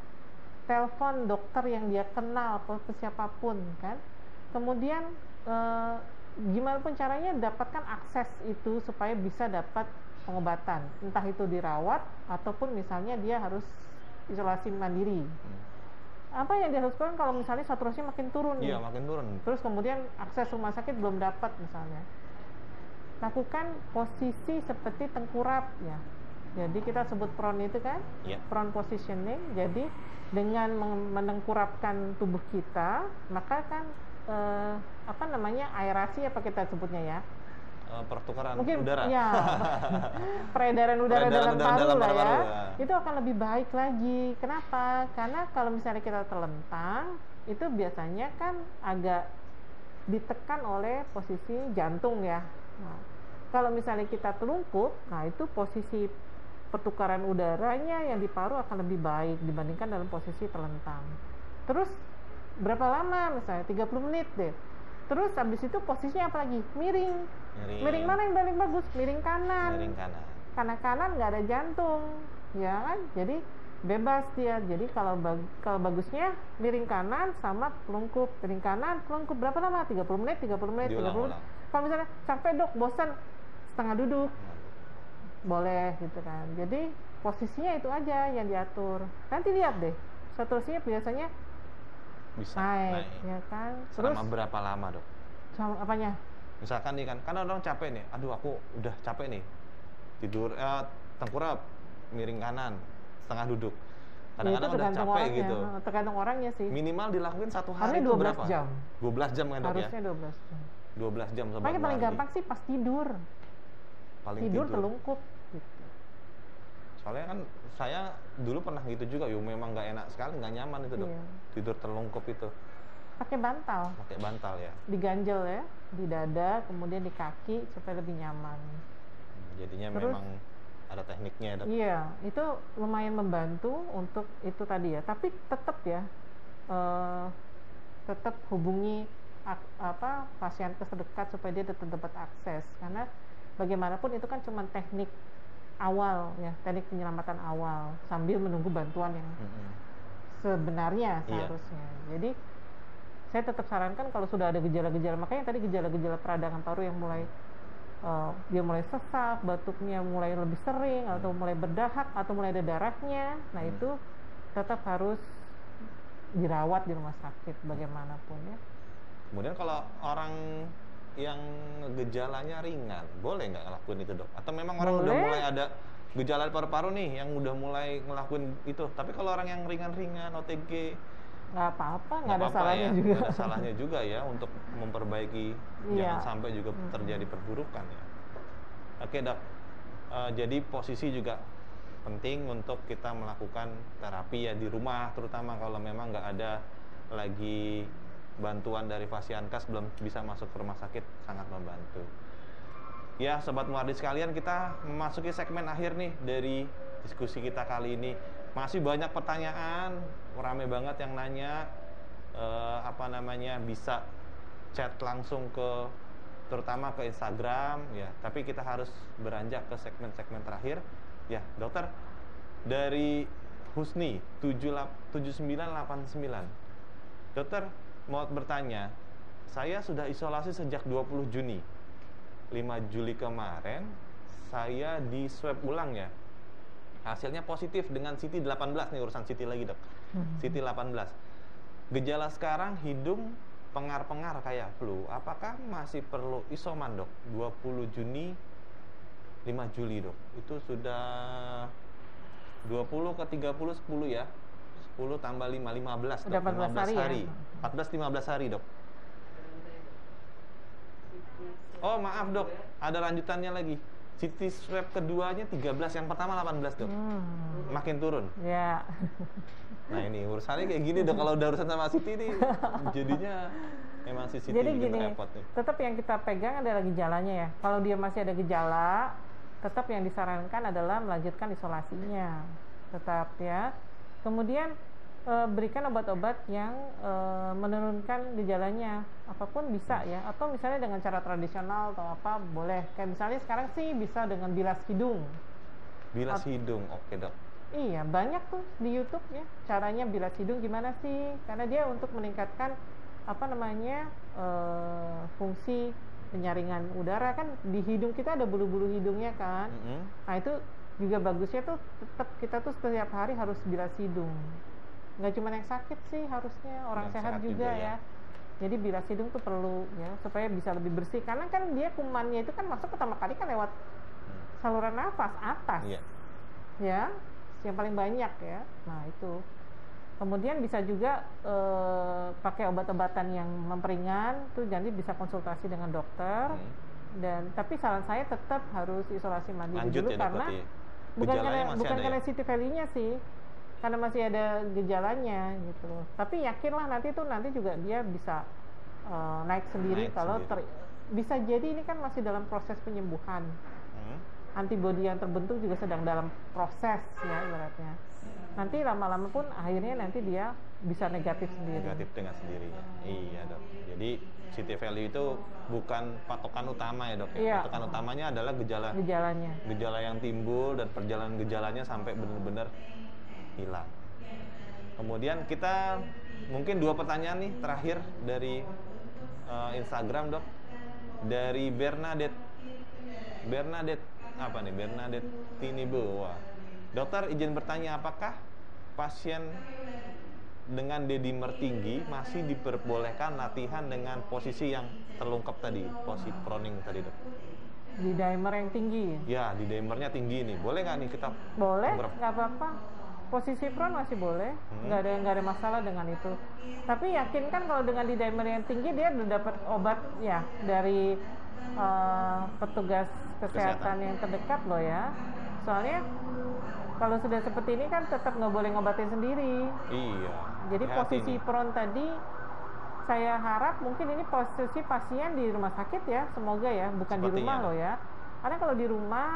Telepon dokter yang dia kenal atau siapapun kan. Kemudian gimana pun caranya dapatkan akses itu supaya bisa dapat pengobatan, entah itu dirawat ataupun misalnya dia harus isolasi mandiri. Apa yang diharuskan kalau misalnya saturasinya makin turun Iya, makin turun. terus kemudian akses rumah sakit belum dapat misalnya, lakukan posisi seperti tengkurap ya. Jadi kita sebut prone itu kan, prone positioning. Jadi dengan menengkurapkan tubuh kita, maka kan aerasi apa kita sebutnya ya, pertukaran mungkin udara. ya, peredaran udara dalam paru lah ya. Itu akan lebih baik lagi. Kenapa? Karena kalau misalnya kita terlentang, itu biasanya kan agak ditekan oleh posisi jantung ya. Nah, kalau misalnya kita telungkup, nah itu posisi pertukaran udaranya yang di paru akan lebih baik dibandingkan dalam posisi terlentang. Terus berapa lama? Misalnya 30 menit deh. Terus habis itu posisinya apa lagi? Miring. Miring mana yang paling bagus? Miring kanan. Karena kanan nggak ada jantung, ya kan? Jadi bebas dia. Jadi kalau bagusnya miring kanan sama telungkup. Miring kanan, telungkup. Berapa lama? 30 menit, 30 menit, 30 menit. Kalau misalnya capek dok, bosan, setengah duduk. Boleh gitu kan. Jadi posisinya itu aja yang diatur. Nanti lihat deh, saturasinya biasanya bisa naik. Ya kan. Selama berapa lama dok? Sama apanya? Misalkan nih kan orang capek nih, aduh aku udah capek nih, tidur tengkurap, miring kanan, setengah duduk. Kadang-kadang udah capek orangnya, gitu. Tergantung orangnya sih. Minimal dilakuin satu hari itu 12 berapa? jam. 12 jam kan dok ya? Harusnya 12 jam. 12 jam sobat. Paling gampang sih pas tidur. Tidur telungkup gitu. Soalnya kan saya dulu pernah gitu juga, memang nggak enak sekali, nggak nyaman itu dok. Tidur telungkup itu. Pakai bantal. Pakai bantal ya. Diganjel ya, di dada, kemudian di kaki supaya lebih nyaman. Jadinya memang ada tekniknya dok. Iya, itu lumayan membantu untuk itu tadi ya. Tapi tetap ya, tetap hubungi pasien terdekat supaya dia tetap dapat akses. Karena bagaimanapun itu kan cuma teknik awal ya, teknik penyelamatan awal sambil menunggu bantuan yang sebenarnya seharusnya. Jadi saya tetap sarankan kalau sudah ada gejala-gejala, makanya tadi gejala-gejala peradangan paru yang mulai dia mulai sesak, batuknya mulai lebih sering, atau mulai berdahak, atau mulai ada darahnya, nah itu tetap harus dirawat di rumah sakit bagaimanapun ya. Kemudian kalau orang yang gejalanya ringan, boleh nggak ngelakuin itu dok? Atau memang orang udah mulai ada gejala paru-paru nih yang udah mulai ngelakuin itu? Tapi kalau orang yang ringan-ringan, OTG, nggak apa-apa, nggak ada salahnya juga. Nggak ada salahnya juga ya untuk memperbaiki, jangan sampai juga terjadi perburukan ya. Oke dok, jadi posisi juga penting untuk kita melakukan terapi ya di rumah, terutama kalau memang nggak ada lagi bantuan dari Fasiankes, belum bisa masuk ke rumah sakit, sangat membantu. Ya sobat Muardi sekalian, kita memasuki segmen akhir nih dari diskusi kita kali ini. Masih banyak pertanyaan, rame banget yang nanya, bisa chat langsung terutama ke Instagram ya. Tapi kita harus beranjak ke segmen-segmen terakhir. Ya dokter, dari Husni 7989, dokter mau bertanya, saya sudah isolasi sejak 20 Juni. 5 Juli kemarin saya di swab ulang ya. Hasilnya positif dengan CT 18 nih, urusan CT lagi dok. CT 18. Gejala sekarang hidung pengar-pengar kayak flu. Apakah masih perlu isoman dok? 20 Juni 5 Juli dok. Itu sudah 20 ke 30 10 ya. 10 tambah 5 15 dok. 15 hari. 14-15 hari dok. Oh maaf dok, ada lanjutannya lagi. CT swab keduanya 13, yang pertama 18 dok. Makin turun. Ya. Nah ini urusannya kayak gini dok, kalau udah urusan sama CT ini jadinya memang si CT bikin repot nih. Tetap yang kita pegang adalah gejalanya ya. Kalau dia masih ada gejala, tetap yang disarankan adalah melanjutkan isolasinya. Tetap ya. Kemudian berikan obat-obat yang menurunkan gejalanya, apapun bisa ya, atau misalnya dengan cara tradisional atau apa boleh, kayak misalnya sekarang sih bisa dengan bilas hidung. Bilas hidung, oke dok. Iya, banyak tuh di YouTube ya caranya bilas hidung gimana sih, karena dia untuk meningkatkan apa namanya fungsi penyaringan udara. Kan di hidung kita ada bulu-bulu hidungnya kan. Nah itu juga bagusnya tuh tetap kita tuh setiap hari harus bilas hidung. Nggak cuma yang sakit sih, harusnya orang Yang sehat sehat juga juga ya. Jadi bilas hidung tuh perlu ya supaya bisa lebih bersih, karena kan dia kumannya itu kan masuk pertama kali kan lewat saluran nafas atas. Iya. Ya, yang paling banyak ya. Nah itu. Kemudian bisa juga pakai obat-obatan yang memperingan tuh, jadi bisa konsultasi dengan dokter. Dan tapi saran saya tetap harus isolasi mandiri Lanjut dulu ya, karena bukan karena CT value-nya sih, karena masih ada gejalanya gitu loh. Tapi yakinlah nanti juga dia bisa naik sendiri kalau bisa jadi ini kan masih dalam proses penyembuhan. Antibodi yang terbentuk juga sedang dalam proses ya ibaratnya. Nanti lama-lama pun akhirnya nanti dia bisa negatif sendiri. Negatif dengan sendirinya. Iya dok. Jadi CT value itu bukan patokan utama ya dok ya. Iya. Patokan utamanya adalah gejalanya. Gejala yang timbul dan perjalanan gejalanya sampai benar-benar hilang. Kemudian kita mungkin 2 pertanyaan nih terakhir dari Instagram dok. Dari Bernadette apa nih? Bernadette Tinibe. Wah. Dokter izin bertanya, apakah pasien dengan D-dimer tinggi masih diperbolehkan latihan dengan posisi yang terlungkap tadi, posisi proning tadi dok? D-dimer yang tinggi? Ya, D-dimernya tinggi nih. Boleh nggak nih kita? Boleh, nggak apa-apa. Posisi prone masih boleh, nggak ada masalah dengan itu. Tapi yakinkan kalau dengan D-dimer yang tinggi dia udah dapat obat ya dari petugas kesehatan yang terdekat loh ya. Soalnya kalau sudah seperti ini kan tetap nggak boleh ngobatin sendiri. Iya. Jadi posisi prone tadi saya harap mungkin ini posisi pasien di rumah sakit ya, semoga ya, bukan sepertinya di rumah loh ya. Karena kalau di rumah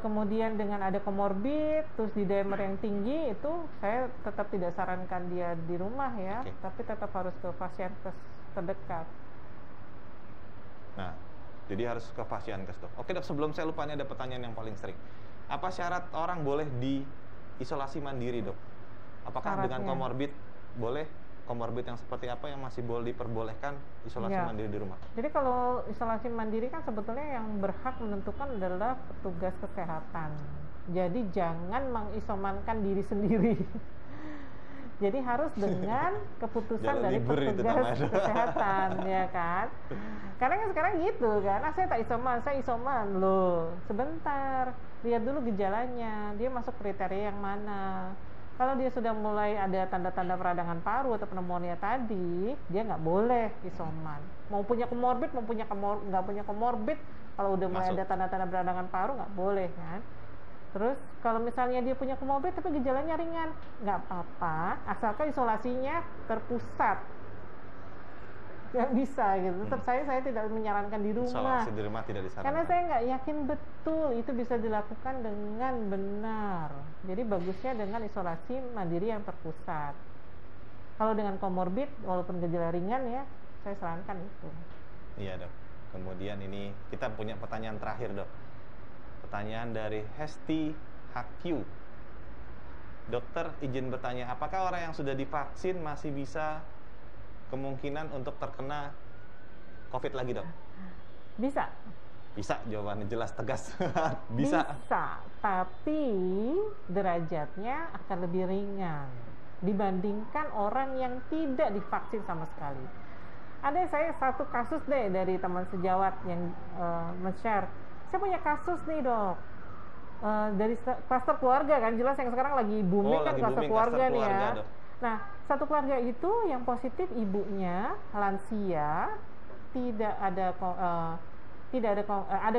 kemudian dengan ada komorbid terus di D-dimer yang tinggi, itu saya tetap tidak sarankan dia di rumah ya. Tapi tetap harus ke pasien terdekat. Nah, jadi harus ke pasienkes dok. Oke dok, sebelum saya lupa, ini ada pertanyaan yang paling sering. Apa syarat orang boleh di isolasi mandiri dok? Apakah syaratnya dengan komorbid boleh? Komorbid yang seperti apa yang masih boleh diperbolehkan isolasi mandiri di rumah? Jadi kalau isolasi mandiri kan sebetulnya yang berhak menentukan adalah petugas kesehatan. Jadi jangan mengisomankan diri sendiri. Jadi harus dengan keputusan dari petugas kesehatan, ya kan? Karena kan sekarang gitu kan, saya tak isoman, saya isoman loh. Sebentar, lihat dulu gejalanya, dia masuk kriteria yang mana. Kalau dia sudah mulai ada tanda-tanda peradangan paru atau pneumonia tadi, dia nggak boleh isoman. Mau punya komorbid, nggak punya komorbid, kalau udah mulai ada tanda-tanda peradangan paru nggak boleh kan. Terus kalau misalnya dia punya komorbid tapi gejalanya ringan, nggak apa-apa, asalkan isolasinya terpusat. Nggak bisa gitu. Tetap saya tidak menyarankan di rumah. Isolasi di rumah tidak disarankan. Karena saya nggak yakin betul itu bisa dilakukan dengan benar. Jadi bagusnya dengan isolasi mandiri yang terpusat. Kalau dengan komorbid, walaupun gejala ringan ya, saya sarankan itu. Iya dok. Kemudian ini kita punya pertanyaan terakhir dok. Pertanyaan dari Hesti Hakyu. Dokter izin bertanya, apakah orang yang sudah divaksin masih bisa kemungkinan untuk terkena COVID lagi dok? Bisa. Bisa, jawabannya jelas tegas. Bisa, tapi derajatnya akan lebih ringan dibandingkan orang yang tidak divaksin sama sekali. Ada saya satu kasus deh dari teman sejawat yang men-share. Saya punya kasus nih dok, dari klaster keluarga kan, jelas yang sekarang lagi booming kan klaster keluarga nih ya. Dok. Nah, satu keluarga itu yang positif ibunya lansia, ada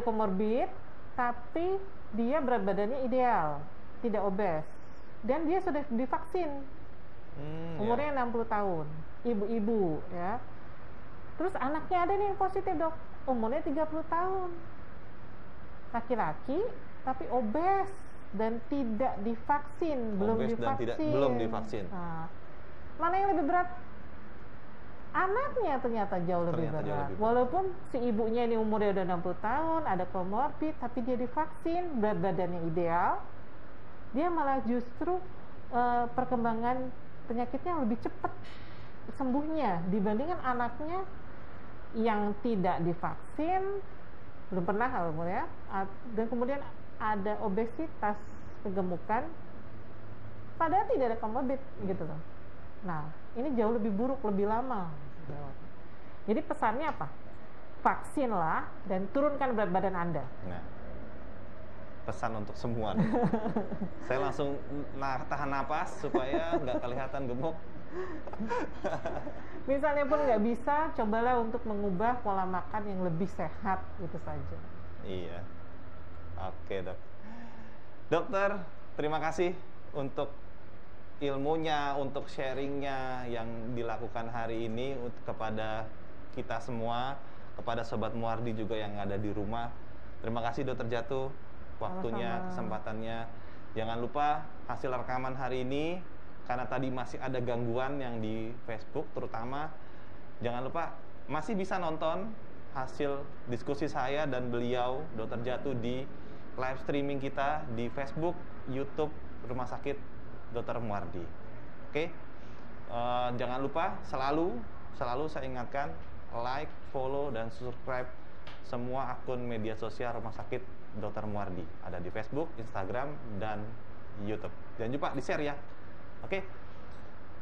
komorbid, tapi dia berat badannya ideal, tidak obes, dan dia sudah divaksin, umurnya 60 tahun, ibu-ibu ya. Terus anaknya ada nih yang positif dok, umurnya 30 tahun, laki-laki tapi obes, dan tidak divaksin, belum Obes dan divaksin. belum divaksin. Nah, mana yang lebih berat? Anaknya ternyata jauh lebih berat. Walaupun si ibunya ini umurnya udah 60 tahun, ada komorbid, tapi dia divaksin, berat badannya ideal, dia malah justru perkembangan penyakitnya lebih cepat sembuhnya dibandingkan anaknya yang tidak divaksin, belum pernah ya, dan kemudian ada obesitas, kegemukan, padahal tidak ada komorbid gitu loh. Nah, ini jauh lebih buruk, lebih lama. Jadi pesannya apa? Vaksinlah dan turunkan berat badan Anda. Nah, pesan untuk semua nih. Saya langsung tahan napas supaya nggak kelihatan gemuk. Misalnya pun nggak bisa, cobalah untuk mengubah pola makan yang lebih sehat, itu saja. Iya. Oke, Dok. Dokter, terima kasih untuk ilmunya, untuk sharingnya yang dilakukan hari ini kepada kita semua, kepada Sobat Muardi juga yang ada di rumah. Terima kasih Dokter Jatuh, waktunya, kesempatannya. Jangan lupa hasil rekaman hari ini, karena tadi masih ada gangguan yang di Facebook terutama, jangan lupa masih bisa nonton hasil diskusi saya dan beliau, Dokter Jatuh, di live streaming kita di Facebook, YouTube Rumah Sakit Dr. Muardi. Oke, jangan lupa selalu saya ingatkan, like, follow, dan subscribe semua akun media sosial Rumah Sakit Dr. Muardi. Ada di Facebook, Instagram, dan YouTube. Jangan lupa di-share ya. Oke,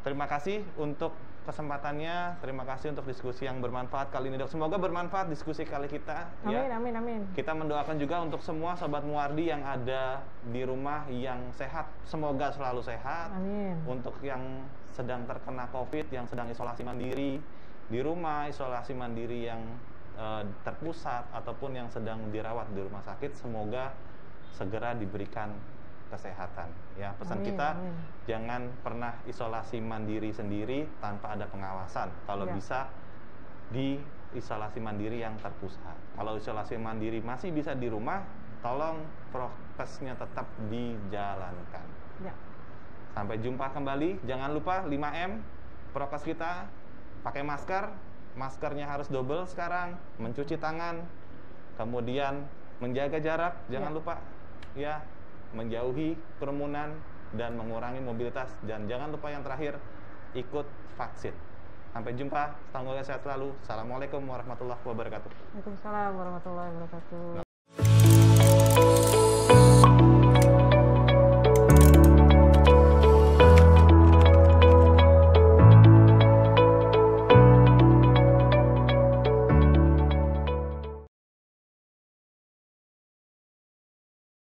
terima kasih untuk kesempatannya, terima kasih untuk diskusi yang bermanfaat kali ini, Dok. Semoga bermanfaat diskusi kali kita. Amin, ya. amin, amin. Kita mendoakan juga untuk semua Sobat Muardi yang ada di rumah yang sehat, semoga selalu sehat. Amin. Untuk yang sedang terkena COVID, yang sedang isolasi mandiri di rumah, isolasi mandiri yang terpusat, ataupun yang sedang dirawat di rumah sakit, semoga segera diberikan kesehatan. Ya, pesan kita, jangan pernah isolasi mandiri sendiri tanpa ada pengawasan. Kalau bisa di isolasi mandiri yang terpusat. Kalau isolasi mandiri masih bisa di rumah, tolong prokesnya tetap dijalankan. Ya. Sampai jumpa kembali. Jangan lupa 5M prokes kita, pakai masker, maskernya harus double sekarang, mencuci tangan, kemudian menjaga jarak, jangan lupa ya, menjauhi kerumunan dan mengurangi mobilitas, dan jangan lupa yang terakhir, ikut vaksin. Sampai jumpa, semoga sehat selalu. Assalamualaikum warahmatullahi wabarakatuh. Waalaikumsalam warahmatullahi wabarakatuh.